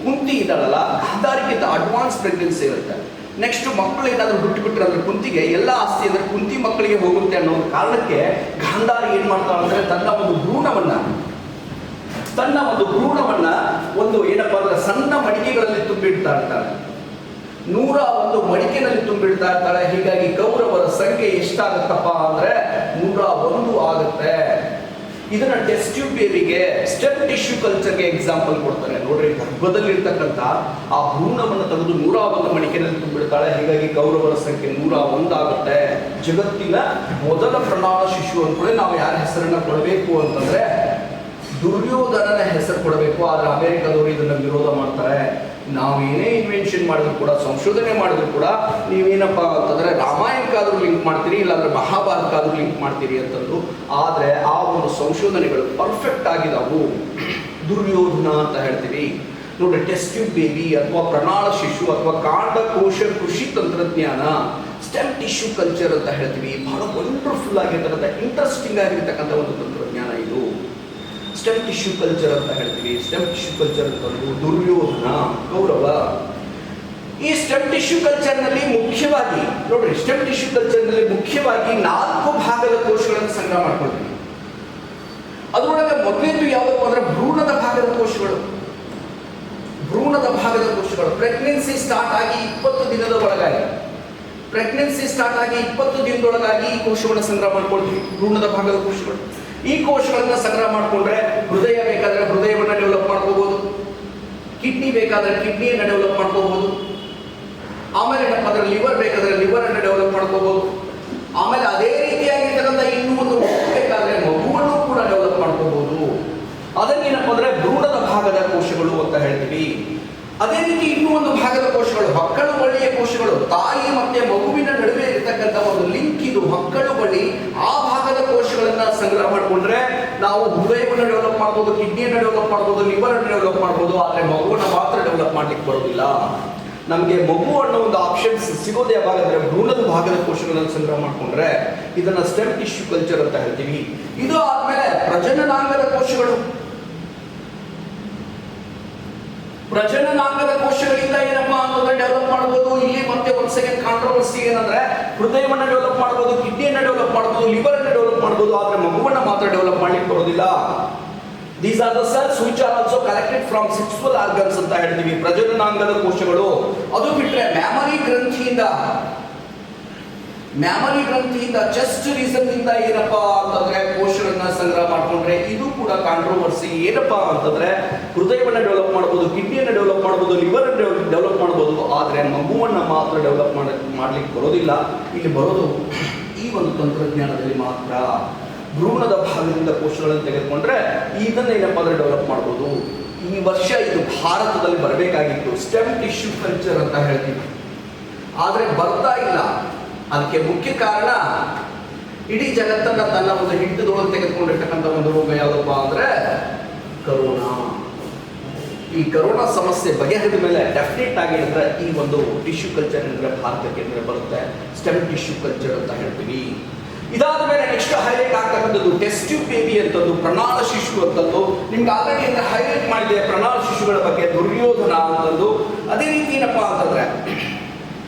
ಕುಂತಿ ಇದ್ದಾಳಲ್ಲ ಗಾಂಧಾರಿಗಿಂತ ಅಡ್ವಾನ್ಸ್ ಪ್ರೆಗ್ನೆನ್ಸಿ ಇರುತ್ತೆ. ನೆಕ್ಸ್ಟ್ ಮಕ್ಕಳು ಏನಾದರೂ ಬಿಟ್ಟುಬಿಟ್ರೆ ಅಂದ್ರೆ ಕುಂತಿಗೆ ಎಲ್ಲ ಆಸ್ತಿ ಅಂದರೆ ಕುಂತಿ ಮಕ್ಕಳಿಗೆ ಹೋಗುತ್ತೆ ಅನ್ನೋ ಒಂದು ಕಾರಣಕ್ಕೆ ಗಾಂಧಾರಿ ಏನು ಮಾಡ್ತಾಳೆ ಅಂದರೆ ತನ್ನ ಒಂದು ಭ್ರೂಣವನ್ನ ಒಂದು ಏನಪ್ಪ ಅಂದ್ರೆ ಸಣ್ಣ ಮಡಿಕೆಗಳಲ್ಲಿ ತುಂಬಿಡ್ತಾ ಇರ್ತಾಳೆ. 101 ಮಡಿಕೆನಲ್ಲಿ ತುಂಬಿಡ್ತಾ ಇರ್ತಾಳೆ. ಹೀಗಾಗಿ ಕೌರವರ ಸಂಖ್ಯೆ ಎಷ್ಟಾಗುತ್ತಪ್ಪ ಅಂದ್ರೆ 101 ಆಗುತ್ತೆ. ಇದನ್ನ ಟೆಸ್ಟ್ ಟ್ಯೂಬ್ ಬೇಬಿಗೆ ಸ್ಟೆಮ್ ಟಿಶ್ಯೂ ಕಲ್ಚರ್ಗೆ ಎಕ್ಸಾಂಪಲ್ ಕೊಡ್ತಾರೆ. ನೋಡ್ರಿ, ಗರ್ಭದಲ್ಲಿರ್ತಕ್ಕಂಥ ಆ ಭ್ರೂಣವನ್ನು ತೆಗೆದು 101 ಮಡಿಕೆನಲ್ಲಿ ತುಂಬಿಡ್ತಾಳೆ. ಹೀಗಾಗಿ ಕೌರವರ ಸಂಖ್ಯೆ 101 ಆಗುತ್ತೆ. ಜಗತ್ತಿನ ಮೊದಲ ಪ್ರಣಾಳ ಶಿಶು ಅಂದ್ಕೊಳ್ಳಿ ನಾವು ಯಾರ ಹೆಸರನ್ನ ಕೊಡಬೇಕು ಅಂತಂದ್ರೆ ದುರ್ಯೋಧನನ ಹೆಸರು ಕೊಡಬೇಕು. ಆದರೆ ಅಮೆರಿಕದವರು ಇದನ್ನು ವಿರೋಧ ಮಾಡ್ತಾರೆ. ನಾವೇನೇ ಇನ್ವೆನ್ಷನ್ ಮಾಡಿದ್ರು ಕೂಡ, ಸಂಶೋಧನೆ ಮಾಡಿದ್ರು ಕೂಡ ನೀವೇನಪ್ಪ ಅಂತಂದರೆ ರಾಮಾಯಣಕ್ಕಾದ್ರೂ ಲಿಂಕ್ ಮಾಡ್ತೀರಿ, ಇಲ್ಲಾಂದ್ರೆ ಮಹಾಭಾರತಕ್ಕಾದ್ರೂ ಲಿಂಕ್ ಮಾಡ್ತೀರಿ ಅಂತಂದು. ಆದರೆ ಆ ಒಂದು ಸಂಶೋಧನೆಗಳು ಪರ್ಫೆಕ್ಟ್ ಆಗಿದವು. ದುರ್ಯೋಧನ ಅಂತ ಹೇಳ್ತೀವಿ. ನೋಡಿ, ಟೆಸ್ಟ್ ಟ್ಯೂಬ್ ಬೇಬಿ ಅಥವಾ ಪ್ರಣಾಳ ಶಿಶು ಅಥವಾ ಕಾಂಡಕೋಶ ಕೃಷಿ ತಂತ್ರಜ್ಞಾನ, ಸ್ಟೆಮ್ ಟಿಶ್ಯೂ ಕಲ್ಚರ್ ಅಂತ ಹೇಳ್ತೀವಿ. ಬಹಳ ವಂಡರ್ಫುಲ್ ಆಗಿರ್ತಕ್ಕಂಥ ಇಂಟ್ರೆಸ್ಟಿಂಗ್ ಆಗಿರ್ತಕ್ಕಂಥ ಒಂದು ತಂತ್ರಜ್ಞಾನ ಇದು. ಸ್ಟೆಮ್ ಟಿಶ್ಯೂ ಕಲ್ಚರ್ ಅಂತ ಹೇಳ್ತೀವಿ. ಸ್ಟೆಮ್ ಟಿಶ್ಯೂ ಕಲ್ಚರ್ ಅಂತಂದು ದುರ್ಯೋಧನ, ಕೌರವ. ಈ ಸ್ಟೆಮ್ ಟಿಶ್ಯೂ ಕಲ್ಚರ್ನಲ್ಲಿ ಮುಖ್ಯವಾಗಿ ನೋಡ್ರಿ, ಸ್ಟೆಮ್ ಟಿಶ್ಯೂ ಕಲ್ಚರ್ನಲ್ಲಿ ಮುಖ್ಯವಾಗಿ 4 ಭಾಗದ ಕೋಶಗಳನ್ನು ಸಂಗ್ರಹ ಮಾಡ್ಕೊಳ್ತೀವಿ. ಅದರೊಳಗೆ ಮೊದಲೇದು ಯಾವುದಪ್ಪ ಅಂದ್ರೆ ಭ್ರೂಣದ ಭಾಗದ ಕೋಶಗಳು. ಪ್ರೆಗ್ನೆನ್ಸಿ ಸ್ಟಾರ್ಟ್ ಆಗಿ 20 ದಿನದ ಒಳಗಾಗಿ ಈ ಕೋಶವನ್ನು ಸಂಗ್ರಹ ಮಾಡ್ಕೊಳ್ತೀವಿ. ಭ್ರೂಣದ ಭಾಗದ ಕೋಶಗಳು. ಈ ಕೋಶಗಳನ್ನ ಸಂಗ್ರಹ ಮಾಡಿಕೊಂಡ್ರೆ ಹೃದಯ ಬೇಕಾದ್ರೆ ಹೃದಯವನ್ನು ಡೆವಲಪ್ ಮಾಡ್ಕೋಬಹುದು, ಕಿಡ್ನಿ ಬೇಕಾದ್ರೆ ಕಿಡ್ನಿಯನ್ನು ಡೆವಲಪ್ ಮಾಡ್ಕೋಬಹುದು, ಆಮೇಲೆ ಏನಪ್ಪ ಅಂದ್ರೆ ಲಿವರ್ ಬೇಕಾದ್ರೆ ಲಿವರ್ ಅನ್ನು ಡೆವಲಪ್ ಮಾಡ್ಕೋಬಹುದು. ಆಮೇಲೆ ಅದೇ ರೀತಿಯಾಗಿರ್ತಕ್ಕಂಥ ಇನ್ನೂ ಒಂದು ಬೇಕಾದ್ರೆ ಮಗುವನ್ನು ಕೂಡ ಡೆವಲಪ್ ಮಾಡ್ಕೋಬಹುದು. ಅದನ್ನೇನಪ್ಪ ಅಂದ್ರೆ ಭ್ರೂಣದ ಭಾಗದ ಕೋಶಗಳು ಅಂತ ಹೇಳ್ತೀವಿ. ಅದೇ ರೀತಿ ಇನ್ನೂ ಒಂದು ಭಾಗದ ಕೋಶಗಳು ಹೊಕ್ಕಳು ಬಳ್ಳಿಯ ಕೋಶಗಳು. ತಾಯಿ ಮತ್ತೆ ಮಗುವಿನ ನಡುವೆ ಇರತಕ್ಕಂಥ ಒಂದು ಲಿಂಕ್ ಇದು ಹೊಕ್ಕಳು ಬಳ್ಳಿ. ಆ ಭಾಗದ ಕೋಶಗಳನ್ನ ಸಂಗ್ರಹ ಮಾಡಿಕೊಂಡ್ರೆ ನಾವು ಹೃದಯವನ್ನು ಡೆವಲಪ್ ಮಾಡ್ಬೋದು, ಕಿಡ್ನಿಯನ್ನು ಡೆವಲಪ್ ಮಾಡ್ಬೋದು, ಲಿವರ್ ಅನ್ನು ಡೆವಲಪ್ ಮಾಡ್ಬೋದು. ಆದರೆ ಮಗುವನ್ನು ಮಾತ್ರ ಡೆವಲಪ್ ಮಾಡ್ಲಿಕ್ಕೆ ಬರೋದಿಲ್ಲ. ನಮಗೆ ಮಗು ಅನ್ನೋ ಒಂದು ಆಪ್ಷನ್ಸ್ ಸಿಗೋದೇ ಯಾವಾಗಂದ್ರೆ ಭ್ರೂಣದ ಭಾಗದ ಕೋಶಗಳನ್ನು ಸಂಗ್ರಹ ಮಾಡಿಕೊಂಡ್ರೆ ಇದನ್ನ ಸ್ಟೆಮ್ ಟಿಶ್ಯೂ ಕಲ್ಚರ್ ಅಂತ ಹೇಳ್ತೀವಿ. ಇದು ಆದ್ಮೇಲೆ ಪ್ರಜನನಾಂಗದ ಕೋಶಗಳು. ಪ್ರಜನನಾಂಗದ ಕೋಶಗಳಿಂದ ಏನಪ್ಪಾ ಅಂತಂದ್ರೆ ಡೆವಲಪ್ ಮಾಡಬಹುದು. ಇಲ್ಲಿ ಮತ್ತೆ ಒಂದು ಸೆಕೆಂಡ್ ಕಾಂಟ್ರವರ್ಸಿ ಏನಂದ್ರೆ ಹೃದಯವನ್ನು ಡೆವಲಪ್ ಮಾಡಬಹುದು, ಕಿಡ್ನಿಯನ್ನು ಡೆವಲಪ್ ಮಾಡಬಹುದು, ಲಿವರ್ ಅನ್ನು ಡೆವಲಪ್ ಮಾಡಬಹುದು. ಆದ್ರೆ ಮಗುವನ್ನ ಮಾತ್ರ ಡೆವಲಪ್ ಮಾಡ್ಲಿಕ್ಕೆ ಬರೋದಿಲ್ಲ. These are the cells which are also collected from sexual organs ಅಂತ ಹೇಳ್ತೀವಿ. ಪ್ರಜನನಾಂಗದ ಕೋಶಗಳು. ಅದು ಬಿಟ್ರೆ ಮ್ಯಾಮರಿ ಗ್ರಂಥಿಯಿಂದ ಚೆಸ್ಟ್ ರೀಸನ್ ಇಂದ ಏನಪ್ಪಾ ಅಂತಂದ್ರೆ ಕೋಶಗಳನ್ನ ಸಂಗ್ರಹ ಮಾಡ್ಕೊಂಡ್ರೆ ಇದು ಕೂಡ ಕಾಂಟ್ರವರ್ಸಿ. ಏನಪ್ಪಾ ಅಂತಂದ್ರೆ ಹೃದಯವನ್ನು ಡೆವಲಪ್ ಮಾಡಬಹುದು, ಕಿಡ್ನಿಯನ್ನು ಡೆವಲಪ್ ಮಾಡಬಹುದು, ಲಿವರ್ ಅನ್ನು ಡೆವಲಪ್ ಮಾಡಬಹುದು. ಆದ್ರೆ ಮಗುವನ್ನ ಮಾತ್ರ ಡೆವಲಪ್ ಮಾಡ್ಲಿಕ್ಕೆ ಬರೋದಿಲ್ಲ. ಇಲ್ಲಿ ಬರೋದು ಈ ಒಂದು ತಂತ್ರಜ್ಞಾನದಲ್ಲಿ ಮಾತ್ರ. ಭ್ರೂಣದ ಭಾಗದಿಂದ ಕೋಶಗಳನ್ನು ತೆಗೆದುಕೊಂಡ್ರೆ ಇದನ್ನ ಏನಪ್ಪಾ ಅಂದ್ರೆ ಡೆವಲಪ್ ಮಾಡಬಹುದು. ಈ ವರ್ಷ ಇದು ಭಾರತದಲ್ಲಿ ಬರಬೇಕಾಗಿತ್ತು, ಸ್ಟೆಮ್ ಟಿಶ್ಯೂ ಕಲ್ಚರ್ ಅಂತ ಹೇಳ್ತೀವಿ. ಆದ್ರೆ ಬರ್ತಾ ಇಲ್ಲ. ಅದಕ್ಕೆ ಮುಖ್ಯ ಕಾರಣ ಇಡೀ ಜಗತ್ತನ್ನ ತನ್ನ ಒಂದು ಹಿಡಿತದೊಳಗೆ ತೆಗೆದುಕೊಂಡಿರ್ತಕ್ಕಂಥ ಒಂದು ರೋಗ ಯಾವುದಪ್ಪ ಅಂದ್ರೆ ಕರೋನಾ. ಈ ಕರೋನಾ ಸಮಸ್ಯೆ ಬಗೆಹರಿದ ಮೇಲೆ ಡೆಫಿನೆಟ್ ಆಗಿ ಅಂದ್ರೆ ಈ ಒಂದು ಟಿಶ್ಯೂ ಕಲ್ಚರ್ ಅಂದ್ರೆ ಭಾರತಕ್ಕೆ ಅಂದ್ರೆ ಬರುತ್ತೆ, ಸ್ಟೆಮ್ ಟಿಶ್ಯೂ ಕಲ್ಚರ್ ಅಂತ ಹೇಳ್ತೀವಿ. ಇದಾದ ಮೇಲೆ ನೆಕ್ಸ್ಟ್ ಹೈಲೈಟ್ ಆಗ್ತಕ್ಕಂಥದ್ದು ಟೆಸ್ಟ್ ಟ್ಯೂಬ್ ಬೇಬಿ ಅಂತದ್ದು, ಪ್ರಣಾಳ ಶಿಶು ಅಂತದ್ದು. ನಿಮ್ಗೆ ಆಲ್ರೆಡಿ ಅಂದ್ರೆ ಹೈಲೈಟ್ ಮಾಡಿದೆ. ಪ್ರಣಾಳ ಶಿಶು ಶಿಶುಗಳ ಬಗ್ಗೆ ದುರ್ಯೋಧನ ಅಂತಂದು. ಅದೇ ರೀತಿ ಏನಪ್ಪಾ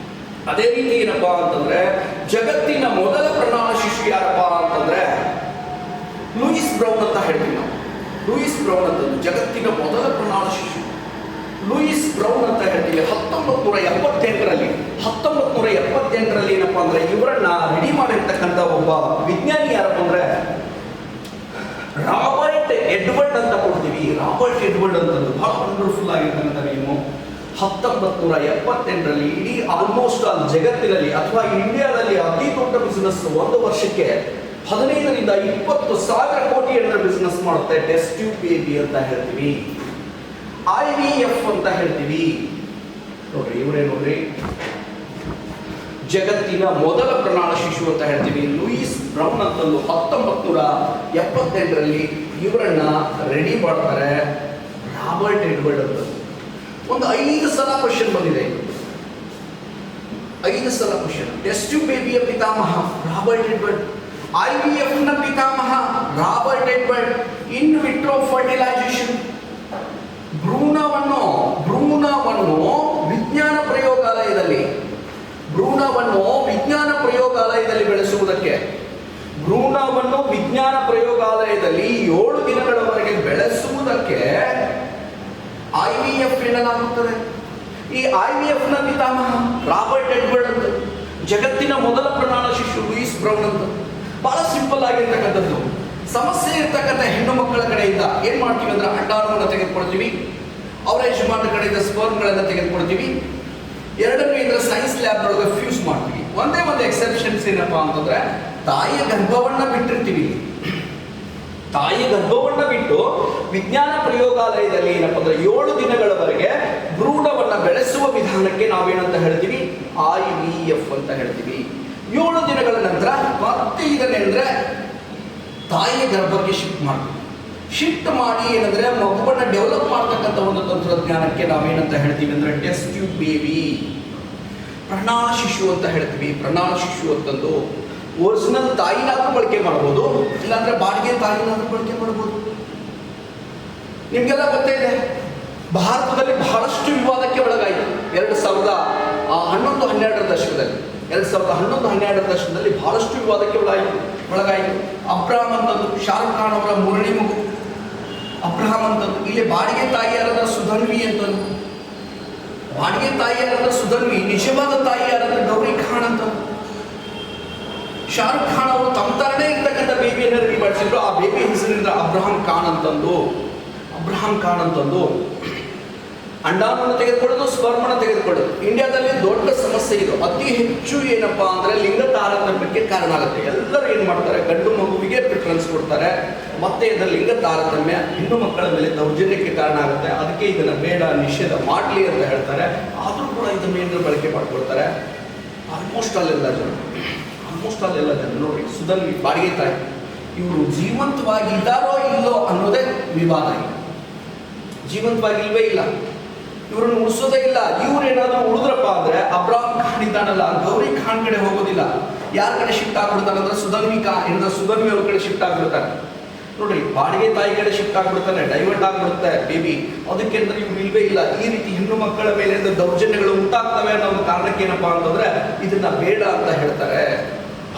ಅಂತಂದ್ರೆ ಜಗತ್ತಿನ ಮೊದಲ ಪ್ರಣಾಳ ಶಿಶು ಯಾರಪ್ಪ ಅಂತಂದ್ರೆ ಲೂಯಿಸ್ ಬ್ರೌನ್ ಅಂತ ಹೇಳ್ತೀವಿ ನಾವು. ಲೂಯಿಸ್ ಬ್ರೌನ್ ಅಂತಂದು ಜಗತ್ತಿನ ಮೊದಲ ಪ್ರಣಾಳ ಶಿಶು ಲೂಯಿಸ್ ಬ್ರೌನ್ ಅಂತ ಹೇಳ್ತೀವಿ. 1978ರಲ್ಲಿ ಏನಪ್ಪಾ ಅಂದ್ರೆ ಇವರನ್ನ ರೆಡಿ ಮಾಡಿರ್ತಕ್ಕಂಥ ಒಬ್ಬ ವಿಜ್ಞಾನಿ ಯಾರಪ್ಪ ಅಂದ್ರೆ ರಾಬರ್ಟ್ ಎಡ್ವರ್ಡ್ ಅಂತ ಕೊಡ್ತೀವಿ. ರಾಬರ್ಟ್ ಎಡ್ವರ್ಡ್ ಅಂತಂದು ಬಹಳ ವಂಡರ್ಫುಲ್ ಆಗಿರ್ತಕ್ಕಂಥ ನೀವು 1978ರಲ್ಲಿ ಇಡೀ ಆಲ್ಮೋಸ್ಟ್ ಆಲ್ ಜಗತ್ತಿನಲ್ಲಿ ಅಥವಾ ಇಂಡಿಯಾದಲ್ಲಿ ಅತಿ ದೊಡ್ಡ ಬಿಸಿನೆಸ್ ಒಂದು ವರ್ಷಕ್ಕೆ 15ರಿಂದ 20 ಸಾವಿರ ಕೋಟಿಯನ್ನ ಬಿಸಿನೆಸ್ ಮಾಡುತ್ತೆ. ಟೆಸ್ಟ್ ಟ್ಯೂಬ್ ಬೇಬಿ ಅಂತ ಹೇಳ್ತೀವಿ, IVF ಅಂತ ಹೇಳ್ತೀವಿ. ನೋಡ್ರಿ ಇವರೇ ನೋಡ್ರಿ ಜಗತ್ತಿನ ಮೊದಲ ಪ್ರಣಾಳ ಶಿಶು ಅಂತ ಹೇಳ್ತೀವಿ. ಲೂಯಿಸ್ ಬ್ರೌನ್ ಅಂತಂದು 1978ರಲ್ಲಿ ಇವರನ್ನ ರೆಡಿ ಮಾಡ್ತಾರೆ. ರಾಬರ್ಟ್ ಎಡ್ವರ್ಡ್ ಅಂತ ಒಂದು 5 ಸಲ ಕ್ವಶನ್ ಬಂದಿದೆ. 5 ಸಲ ಕ್ವಶನ್. ಟೆಸ್ಟ್ ಟ್ಯೂಬ್ ಬೇಬಿಯ ಪಿತಾಮಹ ರಾಬರ್ಟ್ ಎಡ್ವರ್ಡ್, IVF ನ ಪಿತಾಮಹ Robert Edward, in vitro fertilisation, ಭ್ರೂಣವನ್ನು ವಿಜ್ಞಾನ ಪ್ರಯೋಗಾಲಯದಲ್ಲಿ ಬೆಳೆಸುವುದಕ್ಕೆ, ಭ್ರೂಣವನ್ನು ವಿಜ್ಞಾನ ಪ್ರಯೋಗಾಲಯದಲ್ಲಿ 7 ದಿನಗಳವರೆಗೆ ಬೆಳೆಸುವುದಕ್ಕೆ IVF ಎನ್ನಲಾಗುತ್ತದೆ. ಈ IVF ನ ಪಿತಾಮಹ ರಾಬರ್ಟ್ ಎಡ್ವರ್ಡ್ ಅಂತ. ಜಗತ್ತಿನ ಮೊದಲ ಪ್ರಣಾಳ ಶಿಶು ಲೂಯಿಸ್ ಬ್ರೌನ್ ಅಂತ. ಬಹಳ ಸಿಂಪಲ್ ಆಗಿರ್ತಕ್ಕಂಥದ್ದು. ಸಮಸ್ಯೆ ಇರ್ತಕ್ಕಂಥ ಹೆಣ್ಣು ಮಕ್ಕಳ ಕಡೆಯಿಂದ ಏನ್ ಮಾಡ್ತೀವಿ ಅಂದ್ರೆ ಅಂಡಾಣುವನ್ನು ತೆಗೆದುಕೊಳ್ತೀವಿ, ಅವರ ಯಜಮಾನ ಕಡೆಯಿಂದ ಸ್ಪರ್ಮ್ಗಳನ್ನು ತೆಗೆದುಕೊಳ್ತೀವಿ. ಎರಡನೇ ಇದ್ರೆ ಸೈನ್ಸ್ ಲ್ಯಾಬ್ ಒಳಗೆ ಫ್ಯೂಸ್ ಮಾಡ್ತೀವಿ. ಒಂದೇ ಒಂದು ಎಕ್ಸೆಪ್ಷನ್ಸ್ ಏನಪ್ಪಾ ಅಂತಂದ್ರೆ ತಾಯಿಯ ಗರ್ಭವನ್ನ ಬಿಟ್ಟಿರ್ತೀವಿ. ತಾಯಿ ಗರ್ಭವನ್ನ ಬಿಟ್ಟು ವಿಜ್ಞಾನ ಪ್ರಯೋಗಾಲಯದಲ್ಲಿ ಏನಪ್ಪಾ ಅಂದ್ರೆ 7 ದಿನಗಳವರೆಗೆ ಭ್ರೂಣವನ್ನ ಬೆಳೆಸುವ ವಿಧಾನಕ್ಕೆ ನಾವೇನಂತ ಹೇಳ್ತೀವಿ, IVF ಅಂತ ಹೇಳ್ತೀವಿ. 7 ದಿನಗಳ ನಂತರ ಮತ್ತೆ ಇದನ್ನೇ ಅಂದ್ರೆ ತಾಯಿಯ ಗರ್ಭಕ್ಕೆ ಶಿಫ್ಟ್ ಮಾಡಿ ಏನಂದ್ರೆ ಮಗುವನ್ನ ಡೆವಲಪ್ ಮಾಡ್ತಕ್ಕಂಥ ಒಂದು ತಂತ್ರಜ್ಞಾನಕ್ಕೆ ನಾವೇನಂತ ಹೇಳ್ತೀವಿ ಅಂದ್ರೆ ಟೆಸ್ಟ್ ಟ್ಯೂಬ್ ಬೇಬಿ, ಪ್ರಣಾಳ ಶಿಶು ಅಂತ ಹೇಳ್ತೀವಿ. ಪ್ರಣಾಳ ಶಿಶು ಅಂತಂದು ಒರಿಜಿನಲ್ ತಾಯಿನಾದ್ರೂ ಬಳಕೆ ಮಾಡ್ಬೋದು, ಇಲ್ಲಾಂದ್ರೆ ಬಾಡಿಗೆ ತಾಯಿನಾದ್ರೂ ಬಳಕೆ ಮಾಡ್ಬೋದು. ನಿಮ್ಗೆಲ್ಲ ಗೊತ್ತಿದೆ, ಭಾರತದಲ್ಲಿ ಬಹಳಷ್ಟು ವಿವಾದಕ್ಕೆ ಒಳಗಾಯಿತು 2011-12 ದಶಕದಲ್ಲಿ. 2011-12 ದಶಕದಲ್ಲಿ ಬಹಳಷ್ಟು ವಿವಾದಕ್ಕೆ ಒಳಗಾಯಿತು. ಅಬ್ರಾಹಂ ಅಂತಂದು ಶಾರುಖ್ ಖಾನ್ ಅವರ 3ನೇ ಮಗು ಅಬ್ರಾಹಂ ಅಂತಂದು. ಇಲ್ಲಿ ಬಾಡಿಗೆ ತಾಯಿ ಯಾರಾದ್ರೆ ಸುಧನ್ವಿ ಅಂತಂದು. ಬಾಡಿಗೆ ತಾಯಿ ಯಾರಾದ್ರೆ ಸುಧನ್ವಿ, ನಿಜವಾದ ತಾಯಿ ಯಾರಾದ್ರೆ ಗೌರಿ ಖಾನ್ ಅಂತ. ಶಾರುಖ್ ಖಾನ್ ಅವರು ತಮ್ಮ ತರನೇ ಇರ್ತಕ್ಕಂಥ ಬೇಬಿಯನ್ನು ರೆಡಿ ಮಾಡಿಸಿದ್ರು. ಆ ಬೇಬಿ ಹೆಸರಿನಿಂದ ಅಬ್ರಾಹಂ ಖಾನ್ ಅಂತಂದು. ಅಂಡಾಣುವನ್ನು ತೆಗೆದುಕೊಳ್ಳೋದು, ಸ್ಪರ್ಮನ್ನು ತೆಗೆದುಕೊಳ್ಳೋದು ಇಂಡಿಯಾದಲ್ಲಿ ದೊಡ್ಡ ಸಮಸ್ಯೆ ಇದು. ಅತಿ ಹೆಚ್ಚು ಏನಪ್ಪಾ ಅಂದ್ರೆ ಲಿಂಗ ತಾರತಮ್ಯಕ್ಕೆ ಕಾರಣ ಆಗುತ್ತೆ. ಎಲ್ಲರೂ ಏನ್ ಮಾಡ್ತಾರೆ, ಗಂಡು ಮಗುವಿಗೆ ಪ್ರಿಫರೆನ್ಸ್ ಕೊಡ್ತಾರೆ. ಮತ್ತೆ ಇದರ ಲಿಂಗ ತಾರತಮ್ಯ ಹೆಣ್ಣು ಮಕ್ಕಳ ಮೇಲೆ ದೌರ್ಜನ್ಯಕ್ಕೆ ಕಾರಣ ಆಗುತ್ತೆ. ಅದಕ್ಕೆ ಇದನ್ನ ಬೇಡ, ನಿಷೇಧ ಮಾಡಲಿ ಅಂತ ಹೇಳ್ತಾರೆ. ಆದ್ರೂ ಕೂಡ ಇದನ್ನ ಏನಾದ್ರು ಬಳಕೆ ಮಾಡ್ಕೊಳ್ತಾರೆ. ಆಲ್ಮೋಸ್ಟ್ ಅಲ್ಲೆಲ್ಲ ಜನ ನೋಡಿ, ಸುಧನ್ವಿ ಬಾಡಿಗೆ ತಾಯಿ ಇವರು ಜೀವಂತವಾಗಿ ಇದ್ದಾರೋ ಇಲ್ಲೋ ಅನ್ನೋದೇ ವಿವಾದ. ಜೀವಂತವಾಗಿ ಇಲ್ವೇ ಇಲ್ಲ, ಇವ್ರನ್ನ ಉಳಿಸೋದೇ ಇಲ್ಲ. ಇವ್ರೇನಾದ್ರೂ ಉಳಿದ್ರಪ್ಪ ಅಂದ್ರೆ ಅಬ್ರಾಹಂ ಖಾನ್ ಇದ್ದಾನಲ್ಲ, ಗೌರಿ ಖಾನ್ ಕಡೆ ಹೋಗೋದಿಲ್ಲ. ಯಾರ ಕಡೆ ಶಿಫ್ಟ್ ಆಗ್ಬಿಡ್ತಾರೆ ಅಂದ್ರೆ ಸುಧನ್ವಿ ಅವ್ರ ಕಡೆ ಶಿಫ್ಟ್ ಆಗ್ಬಿಡ್ತಾರೆ. ನೋಡ್ರಿ, ಬಾಡಿಗೆ ತಾಯಿ ಕಡೆ ಶಿಫ್ಟ್ ಆಗ್ಬಿಡ್ತಾನೆ, ಡೈವರ್ಟ್ ಆಗ್ಬಿಡುತ್ತೆ ಬೇಬಿ. ಅದಕ್ಕೆ ಅಂದ್ರೆ ಇವ್ರು ಇಲ್ವೇ ಇಲ್ಲ. ಈ ರೀತಿ ಹೆಣ್ಣು ಮಕ್ಕಳ ಮೇಲೆ ದೌರ್ಜನ್ಯಗಳು ಉಂಟಾಗ್ತವೆ ಅನ್ನೋ ಒಂದು ಕಾರಣಕ್ಕೆ ಏನಪ್ಪಾ ಅಂತಂದ್ರೆ ಇದನ್ನ ಬೇಡ ಅಂತ ಹೇಳ್ತಾರೆ.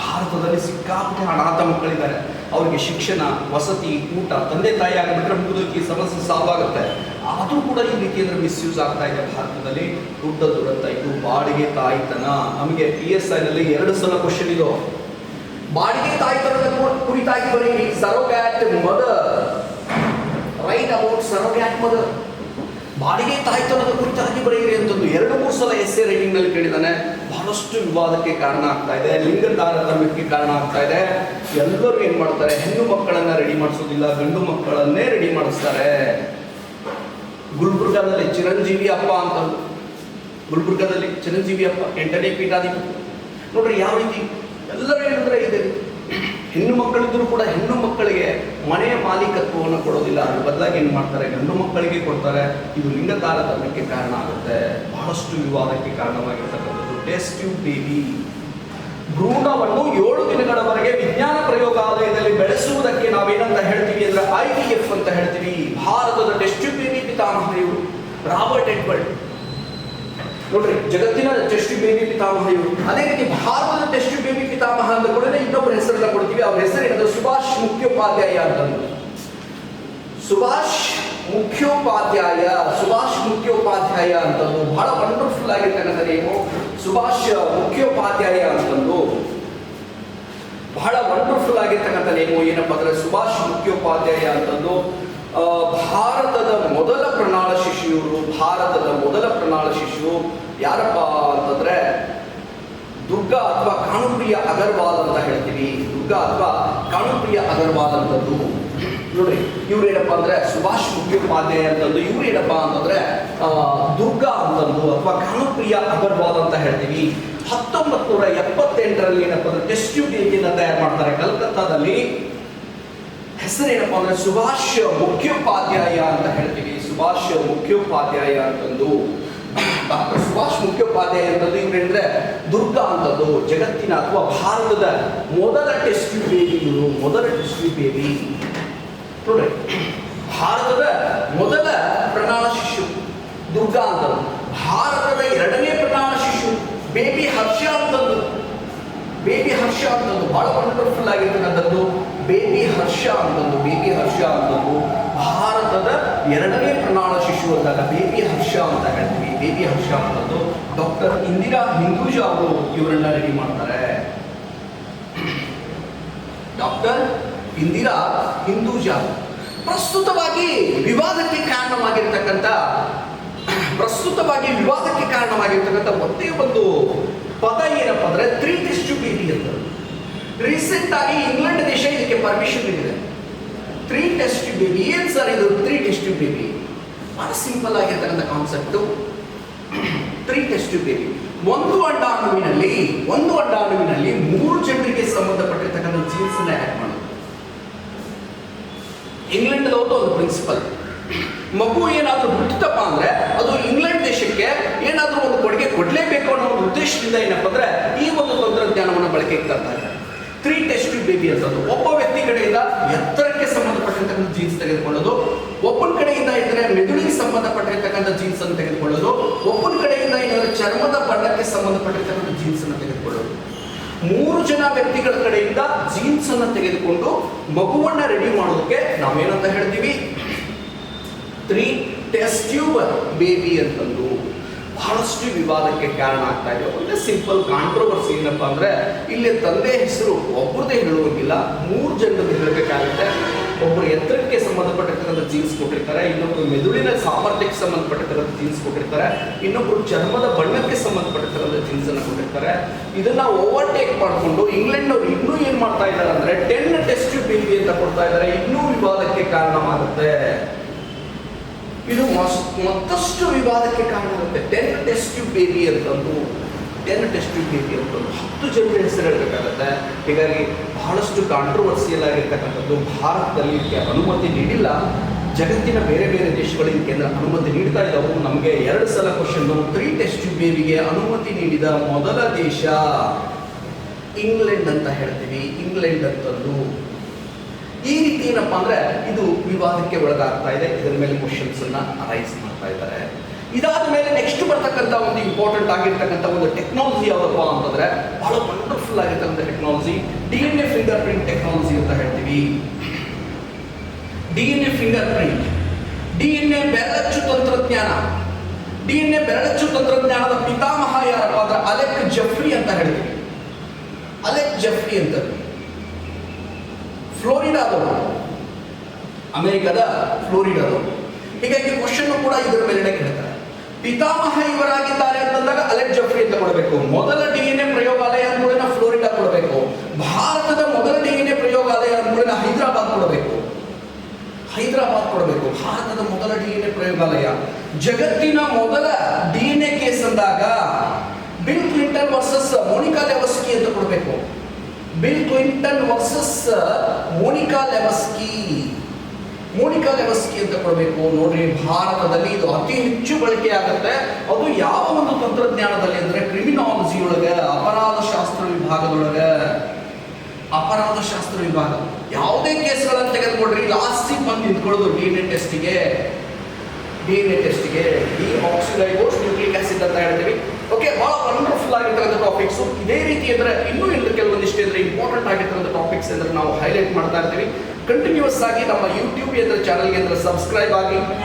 ಭಾರತದಲ್ಲಿ ಸಿಕ್ಕಾಪಟ್ಟೆ ಅನಾಥ ಮಕ್ಕಳಿದ್ದಾರೆ. ಅವ್ರಿಗೆ ಶಿಕ್ಷಣ, ವಸತಿ, ಊಟ, ತಂದೆ ತಾಯಿ ಆಗಿಬಿಟ್ರೆ ಮುಗಿದೋಗಿ ಸಮಸ್ಯೆ ಸಾಲ್ವ್ ಆಗುತ್ತೆ. ಆದರೂ ಕೂಡ ಈ ರೀತಿ ಅಂದ್ರೆ ಮಿಸ್ಯೂಸ್ ಆಗ್ತಾ ಇದೆ ಭಾರತದಲ್ಲಿ. ದೊಡ್ಡ ದುರಂತ ಇದು ಬಾಡಿಗೆ ತಾಯಿತನ. ನಮಗೆ PSI ನಲ್ಲಿ 2 ಸಲ ಕ್ವಶನ್ ಇದು. ಬಾಡಿಗೆ ತಾಯಿತನದ ಕುರಿತಾಗಿ ಬರೀರಿ. ಸರೋಗ್ಯಾಟ್ ಮದರ್, ರೈಟ್ ಅಬೌಟ್ ಸರೋಗ್ಯಾಟ್ ಮದರ್. ಬಾಡಿಗೆ ತಾಯಿತನದ ಕುರಿತಾಗಿ ಬರೆಯಿರಿ ಅಂತಂದು 2-3 ಸಲ ಎಸ್ಸೆ ರೈಟಿಂಗ್ ನಲ್ಲಿ ಕೇಳಿದಾನೆ. ಬಹಳಷ್ಟು ವಿವಾದಕ್ಕೆ ಕಾರಣ ಆಗ್ತಾ ಇದೆ, ಲಿಂಗ ತಾರತಮ್ಯಕ್ಕೆ ಕಾರಣ ಆಗ್ತಾ ಇದೆ. ಎಲ್ಲರೂ ಏನ್ ಮಾಡ್ತಾರೆ, ಹೆಣ್ಣು ಮಕ್ಕಳನ್ನ ರೆಡಿ ಮಾಡಿಸೋದಿಲ್ಲ, ಗಂಡು ಮಕ್ಕಳನ್ನೇ ರೆಡಿ ಮಾಡಿಸ್ತಾರೆ. ಗುಲ್ಬರ್ಗಾದಲ್ಲಿ ಚಿರಂಜೀವಿ ಅಪ್ಪ ಅಂತಂದು, ಗುಲ್ಬರ್ಗಾದಲ್ಲಿ ಚಿರಂಜೀವಿ ಅಪ್ಪ 8ನೇ ಪೀಠಾಧಿಪತಿ. ನೋಡ್ರಿ ಯಾವ ರೀತಿ ಎಲ್ಲರೂ ಹೇಳಿದ್ರೆ ಇದೆ. ಹೆಣ್ಣು ಮಕ್ಕಳಿದ್ರು ಕೂಡ ಹೆಣ್ಣು ಮಕ್ಕಳಿಗೆ ಮನೆಯ ಮಾಲೀಕತ್ವವನ್ನು ಕೊಡೋದಿಲ್ಲ. ಅದ್ರ ಬದಲಾಗಿ ಏನು ಮಾಡ್ತಾರೆ, ಗಂಡು ಮಕ್ಕಳಿಗೆ ಕೊಡ್ತಾರೆ. ಇದು ಲಿಂಗ ತಾರತಮ್ಯಕ್ಕೆ ಕಾರಣ ಆಗುತ್ತೆ. ಬಹಳಷ್ಟು ವಿವಾದಕ್ಕೆ ಕಾರಣವಾಗಿರ್ತಕ್ಕಂಥದ್ದು ಟೆಸ್ಟ್ ಟ್ಯೂಬ್ ಬೇಬಿ. ಭ್ರೂಣವನ್ನು 7 ದಿನಗಳವರೆಗೆ ವಿಜ್ಞಾನ ಪ್ರಯೋಗಾಲಯದಲ್ಲಿ ಬೆಳೆಸುವುದಕ್ಕೆ ನಾವೇನಂತ ಹೇಳ್ತೀವಿ ಅಂದ್ರೆ IVF ಅಂತ ಹೇಳ್ತೀವಿ. ಭಾರತದ ಟೆಸ್ಟ್ ಟ್ಯೂಬ್ ಬೇಬಿ ಪಿತಾಮಹ ಇವರು ರಾಬರ್ಟ್ ಎಡ್ವರ್ಡ್. ನೋಡ್ರಿ, ಜಗತ್ತಿನ ಟೆಸ್ಟ್ ಟ್ಯೂಬ್ ಬೇಬಿ ಪಿತಾಮಹ ಇವರು. ಅದೇ ರೀತಿ ಭಾರತದ ಟೆಸ್ಟ್ ಟ್ಯೂಬ್ ಬೇಬಿ ಪಿತಾಮಹ ಅಂತ ಕೂಡ ಇನ್ನೊಬ್ಬರ ಹೆಸರನ್ನ ಕೊಡ್ತೀವಿ. ಅವ್ರ ಹೆಸರು ಏನಂದ್ರೆ ಸುಭಾಷ್ ಮುಖ್ಯೋಪಾಧ್ಯಾಯ ಅಂತಂದು. ಸುಭಾಷ್ ಮುಖ್ಯೋಪಾಧ್ಯಾಯ ಅಂತಂದು ಬಹಳ ವಂಡರ್ಫುಲ್ ಆಗಿರ್ತಕ್ಕಂಥ ನೇಮು. ಸುಭಾಷ್ ಮುಖ್ಯೋಪಾಧ್ಯಾಯ ಅಂತಂದು ಬಹಳ ವಂಡರ್ಫುಲ್ ಆಗಿರ್ತಕ್ಕಂಥ ನೇಮು. ಏನಪ್ಪಾ ಅಂದ್ರೆ ಸುಭಾಷ್ ಮುಖ್ಯೋಪಾಧ್ಯಾಯ ಅಂತಂದು ಭಾರತದ ಮೊದಲ ಪ್ರಣಾಳ ಶಿಶು ಯಾರಪ್ಪ ಅಂತಂದ್ರೆ ದುರ್ಗಾ ಅಥವಾ ಕಾಣುಪ್ರಿಯ ಅಗರ್ವಾಲ್ ಅಂತ ಹೇಳ್ತೀವಿ. ಅಂತದ್ದು. ನೋಡ್ರಿ, ಇವ್ರು ಏನಪ್ಪಾ ಅಂದ್ರೆ ಸುಭಾಷ್ ಮುಖ್ಯೋಪಾಧ್ಯಾಯ ಅಂತಂದು, ಇವ್ರು ಏನಪ್ಪಾ ಅಂತಂದ್ರೆ ದುರ್ಗಾ ಅಂತಂದು ಅಥವಾ ಕಾಣುಪ್ರಿಯ ಅಗರ್ವಾಲ್ ಅಂತ ಹೇಳ್ತೀವಿ. 1978ರಲ್ಲಿ ಏನಪ್ಪಾ ಅಂದ್ರೆ ಟೆಸ್ಟ್ ಟ್ಯೂಬ್ ಬೇಬಿಯನ್ನ ತಯಾರು ಮಾಡ್ತಾರೆ ಕಲ್ಕತ್ತಾದಲ್ಲಿ. ಹೆಸರೇನಪ್ಪಾ ಅಂದ್ರೆ ಸುಭಾಷ್ ಮುಖ್ಯೋಪಾಧ್ಯಾಯ ಅಂತ ಹೇಳ್ತೀವಿ. ಸುಭಾಷ್ ಮುಖ್ಯೋಪಾಧ್ಯಾಯ ಅಂತಂದು, ಡಾಕ್ಟರ್ ಸುಭಾಷ್ ಮುಖ್ಯೋಪಾಧ್ಯಾಯ ಅಂತಂದು ಇವ್ರೇಂದ್ರೆ ದುರ್ಗಾ ಅಂತಂದು ಜಗತ್ತಿನ ಅಥವಾ ಭಾರತದ ಮೊದಲ ಟೆಸ್ಟ್ ಟ್ಯೂಬ್ ಬೇಬಿ. ನೋಡ್ರಿ, ಭಾರತದ ಮೊದಲ ಪ್ರಣಾಳ ಶಿಶು ದುರ್ಗಾ ಅಂತಂದು. ಭಾರತದ 2ನೇ ಪ್ರಣಾಳ ಶಿಶು ಬೇಬಿ ಹರ್ಷ ಅಂತಂದು. ಬಹಳ ವಂಡರ್ಫುಲ್ ಆಗಿರ್ತಕ್ಕಂಥದ್ದು ಬೇಬಿ ಹರ್ಷ ಅಂತಂದು. ಭಾರತದ 2ನೇ ಪ್ರಣಾಳ ಶಿಶು ಅಂದಾಗ ಬೇಬಿ ಹರ್ಷ ಅಂತ ಹೇಳ್ತೀವಿ. ಅಂತಂದು ಡಾಕ್ಟರ್ ಇಂದಿರಾ ಹಿಂದೂಜಾ ಅವರು ಇವರನ್ನ ರೆಡಿ ಮಾಡ್ತಾರೆ. ಡಾಕ್ಟರ್ ಇಂದಿರಾ ಹಿಂದೂಜಾ ಪ್ರಸ್ತುತವಾಗಿ ವಿವಾದಕ್ಕೆ ಕಾರಣವಾಗಿರ್ತಕ್ಕಂಥ ಒಂದೇ ಒಂದು ಪದ ಏನಪ್ಪಾ ಅಂದ್ರೆ 3 ಟೆಸ್ಟ್ ಟ್ಯೂಬ್ ಬೇಬಿ ಅಂತ. ರೀಸೆಂಟ್ ಆಗಿ ಇಂಗ್ಲೆಂಡ್ ದೇಶ ಇದಕ್ಕೆ ಪರ್ಮಿಷನ್ ನೀಡಿದೆ. 3 ಟೆಸ್ಟ್ ಟ್ಯೂಬ್ ಬೇಬಿ. ಏನ್ ಸರ್ ಇದು 3 ಟೆಸ್ಟ್ ಟ್ಯೂಬ್ ಬೇಬಿ? ಬಹಳ ಸಿಂಪಲ್ ಆಗಿರ್ತಕ್ಕಂಥ ಕಾನ್ಸೆಪ್ಟ್. 3 test tube baby. ಒಂದು ಅಂಡಾಣುವಿನಲ್ಲಿ 3 ಜನರಿಗೆ ಸಂಬಂಧಪಟ್ಟಿರ್ತಕ್ಕಂಥ ಜೀನ್ಸ್ ಅನ್ನ ಆಡ್ ಮಾಡೋದು. ಇಂಗ್ಲೆಂಡ್ ಒಂದು ಪ್ರಿನ್ಸಿಪಲ್. ಮಗು ಏನಾದ್ರೂ ಹುಟ್ಟುತ್ತಪ್ಪ ಅಂದ್ರೆ ಅದು ಇಂಗ್ಲೆಂಡ್ ದೇಶಕ್ಕೆ ಏನಾದ್ರೂ ಒಂದು ಕೊಡುಗೆ ಕೊಡ್ಲೇಬೇಕು ಅನ್ನೋ ಒಂದು ಉದ್ದೇಶದಿಂದ ಏನಪ್ಪ ಅಂದ್ರೆ ಈ ಒಂದು ತಂತ್ರಜ್ಞಾನವನ್ನು ಬಳಕೆಗೆ ತರ್ತಾ ಇದ್ದಾರೆ. 3 ಟೆಸ್ಟ್ ಟ್ಯೂಬ್ ಬೇಬಿ ಅಂತಂದು ಒಬ್ಬ ವ್ಯಕ್ತಿ ಕಡೆಯಿಂದ ಎತ್ತರಕ್ಕೆ ಸಂಬಂಧಪಟ್ಟಿರ್ತಕ್ಕಂಥ ಜೀನ್ಸ್ ತೆಗೆದುಕೊಳ್ಳೋದು, ಒಬ್ಬನ ಕಡೆಯಿಂದ ಇದ್ರೆ ಮೆದುಳಿಗೆ ಸಂಬಂಧಪಟ್ಟಿರ್ತಕ್ಕಂಥ ಜೀನ್ಸ್ ಅನ್ನು ತೆಗೆದುಕೊಳ್ಳೋದು, ಒಬ್ಬನ ಕಡೆಯಿಂದ ಏನಾದ್ರೆ ಚರ್ಮದ ಬಣ್ಣಕ್ಕೆ ಸಂಬಂಧಪಟ್ಟಿರ್ತಕ್ಕಂಥ ಜೀನ್ಸ್ ಅನ್ನು ತೆಗೆದುಕೊಳ್ಳೋದು. 3 ಜನ ವ್ಯಕ್ತಿಗಳ ಕಡೆಯಿಂದ ಜೀನ್ಸ್ ಅನ್ನು ತೆಗೆದುಕೊಂಡು ಮಗುವನ್ನ ರೆಡಿ ಮಾಡೋದಕ್ಕೆ ನಾವೇನಂತ ಹೇಳ್ತೀವಿ 3 ಟೆಸ್ಟ್ ಟ್ಯೂಬ್ ಬೇಬಿ ಅಂತಂದು. ಬಹಳಷ್ಟು ವಿವಾದಕ್ಕೆ ಕಾರಣ ಆಗ್ತಾ ಇದೆ. ಒಂದೇ ಸಿಂಪಲ್ ಕಾಂಟ್ರವರ್ಸಿ ಏನಪ್ಪ ಅಂದ್ರೆ ಇಲ್ಲಿ ತಂದೆ ಹೆಸರು ಒಬ್ಬರದೇ ಹೇಳುವಂಗಿಲ್ಲ, 3 ಜನರದ್ದು ಹೇಳಬೇಕಾಗುತ್ತೆ. ಒಬ್ಬರು ಎತ್ತರಕ್ಕೆ ಸಂಬಂಧಪಟ್ಟಿರ್ತಕ್ಕಂಥ ಜೀನ್ಸ್ ಕೊಟ್ಟಿರ್ತಾರೆ, ಇನ್ನೊಬ್ರು ಮೆದುಳಿನ ಸಾಮರ್ಥ್ಯಕ್ಕೆ ಸಂಬಂಧಪಟ್ಟಿರ್ತಕ್ಕಂಥ ಜೀನ್ಸ್ ಕೊಟ್ಟಿರ್ತಾರೆ, ಇನ್ನೊಬ್ರು ಚರ್ಮದ ಬಣ್ಣಕ್ಕೆ ಸಂಬಂಧಪಟ್ಟಿರ್ತಕ್ಕಂಥ ಜೀನ್ಸ್ ಅನ್ನು ಕೊಟ್ಟಿರ್ತಾರೆ. ಇದನ್ನ ಓವರ್ಟೇಕ್ ಮಾಡಿಕೊಂಡು ಇಂಗ್ಲೆಂಡ್ನವ್ರು ಇನ್ನೂ ಏನ್ ಮಾಡ್ತಾ ಇದ್ದಾರೆ ಅಂದ್ರೆ 10 ಟೆಸ್ಟ್ ಟ್ಯೂಬ್ ಬೇಬಿ ಅಂತ ಕೊಡ್ತಾ ಇದ್ದಾರೆ. ಇನ್ನೂ ವಿವಾದಕ್ಕೆ ಕಾರಣವಾಗುತ್ತೆ. ಇದು ಮತ್ತಷ್ಟು ವಿವಾದಕ್ಕೆ ಕಾರಣ ಆಗುತ್ತೆ. 10 ಟೆಸ್ಟ್ ಟ್ಯೂಬ್ ಬೇಬಿ ಅಂತಂದು 10 ಜನರ ಹೆಸರು ಹೇಳಬೇಕಾಗತ್ತೆ. ಹೀಗಾಗಿ ಬಹಳಷ್ಟು ಕಾಂಟ್ರವರ್ಸಿಯಲ್ ಆಗಿರ್ತಕ್ಕಂಥದ್ದು. ಭಾರತದಲ್ಲಿ ಇದಕ್ಕೆ ಅನುಮತಿ ನೀಡಿಲ್ಲ. ಜಗತ್ತಿನ ಬೇರೆ ಬೇರೆ ದೇಶಗಳು ಇದಕ್ಕೆ ಅನುಮತಿ ನೀಡ್ತಾ ಇದ್ದಾವೆ. ನಮಗೆ 2 ಸಲ ಕ್ವಶನ್. 3 ಟೆಸ್ಟ್ ಟ್ಯೂಬ್ ಬೇಬಿಗೆ ಅನುಮತಿ ನೀಡಿದ ಮೊದಲ ದೇಶ ಇಂಗ್ಲೆಂಡ್ ಅಂತ ಹೇಳ್ತೀವಿ. ಇಂಗ್ಲೆಂಡ್ ಅಂತಂದು ಈ ರೀತಿ ಏನಪ್ಪಾ ಅಂದ್ರೆ ಇದು ವಿವಾದಕ್ಕೆ ಒಳಗಾಗ್ತಾ ಇದೆ. ಇದರ ಮೇಲೆ ಕ್ವಶನ್ಸ್ ಅನ್ನ ರೈಸ್ ಮಾಡ್ತಾ ಇದ್ದಾರೆ. ಇದಾದ ಮೇಲೆ ನೆಕ್ಸ್ಟ್ ಬರ್ತಕ್ಕಂಥ ಒಂದು ಇಂಪಾರ್ಟೆಂಟ್ ಆಗಿರ್ತಕ್ಕಂಥ ಒಂದು ಟೆಕ್ನಾಲಜಿ ಯಾವುದಪ್ಪ ಅಂತಂದ್ರೆ ಬಹಳ ವಂಡರ್ಫುಲ್ ಆಗಿರ್ತಕ್ಕಂಥ technology DNA finger print technology ಅಂತ ಹೇಳ್ತೀವಿ. DNA ಫಿಂಗರ್ ಪ್ರಿಂಟ್, DNA ಬೆರಳಚ್ಚು ತಂತ್ರಜ್ಞಾನ. DNA ಬೆರಳಚ್ಚು ತಂತ್ರಜ್ಞಾನದ ಪಿತಾಮಹ ಯಾರಪ್ಪ ಅಂದ್ರೆ ಅಲೆಕ್ ಜೆಫ್ರಿ ಅಂತ ಹೇಳ್ತೀವಿ. ಅಲೆಕ್ ಜೆಫ್ರಿ ಅಂತ ಫ್ಲೋರಿಡಾದವರು, ಅಮೆರಿಕದ ಫ್ಲೋರಿಡಾದವರು. ಹೀಗಾಗಿ ಕ್ವಶನ್ ಕೂಡ ಇದರ ಮೇಲೆ ಕೇಳ್ತಾರೆ. ಪಿತಾಮಹ ಇವರಾಗಿದ್ದಾರೆ ಅಂತಂದಾಗ ಅಲೆಕ್ ಜೆಫ್ರಿ ಅಂತ ಕೊಡಬೇಕು. ಮೊದಲ DNA ಪ್ರಯೋಗಾಲಯ ಅಂದ್ಕೂಡಿನ ಫ್ಲೋರಿಡಾ ಕೊಡಬೇಕು. ಭಾರತದ ಮೊದಲ DNA ಪ್ರಯೋಗಾಲಯ ಅಂದ್ಕೂಡಿನ ಹೈದರಾಬಾದ್ ಕೊಡಬೇಕು. ಭಾರತದ ಮೊದಲ DNA ಪ್ರಯೋಗಾಲಯ. ಜಗತ್ತಿನ ಮೊದಲ DNA ಕೇಸ್ ಅಂದಾಗ Bill Clinton versus Monica Lewinsky ಅಂತ ಕೊಡಬೇಕು. Bill Clinton versus Monica Lewinsky. Monica Lewinsky ಅಂತ ಕೊಡಬೇಕು. ನೋಡ್ರಿ, ಭಾರತದಲ್ಲಿ ಇದು ಅತಿ ಹೆಚ್ಚು ಬಳಕೆ ಆಗುತ್ತೆ. ಅದು ಯಾವ ಒಂದು ತಂತ್ರಜ್ಞಾನದಲ್ಲಿ ಅಂದರೆ ಕ್ರಿಮಿನಾಲಜಿ ಒಳಗೆ, ಅಪರಾಧ ಶಾಸ್ತ್ರ ವಿಭಾಗ. ಯಾವುದೇ ಕೇಸ್ಗಳನ್ನು ತೆಗೆದುಕೊಡ್ರಿ, ಲಾಸ್ಟಿಗೆ ಬಂದು ನಿಂತ್ಕೊಳ್ಳೋದು DNA ಟೆಸ್ಟಿಗೆ. ಡಿಆಕ್ಸಿರೈಬೋಸ್ ನ್ಯೂಕ್ಲಿಕ್ ಆಸಿಡ್ ಅಂತ ಹೇಳ್ತೀವಿ. ಓಕೆ, ಬಹಳ ವಂಡರ್ಫುಲ್ ಆಗಿರ್ತಕ್ಕಂಥ ಟಾಪಿಕ್ಸು. ಇದೇ ರೀತಿ ಅಂದರೆ ಇನ್ನೂ ಕೆಲವೊಂದಿಷ್ಟು ಅಂದರೆ ಇಂಪಾರ್ಟೆಂಟ್ ಆಗಿರ್ತಕ್ಕಂಥ ಟಾಪಿಕ್ಸ್ ಅಂದರೆ ನಾವು ಹೈಲೈಟ್ ಮಾಡ್ತಾ ಇರ್ತೀವಿ. ಕಂಟಿನ್ಯೂಸ್ ಆಗಿ ನಮ್ಮ ಯೂಟ್ಯೂಬ್ ಚಾನಲ್ಗೆ ಸಬ್ಸ್ಕ್ರೈಬ್ ಆಗಿ.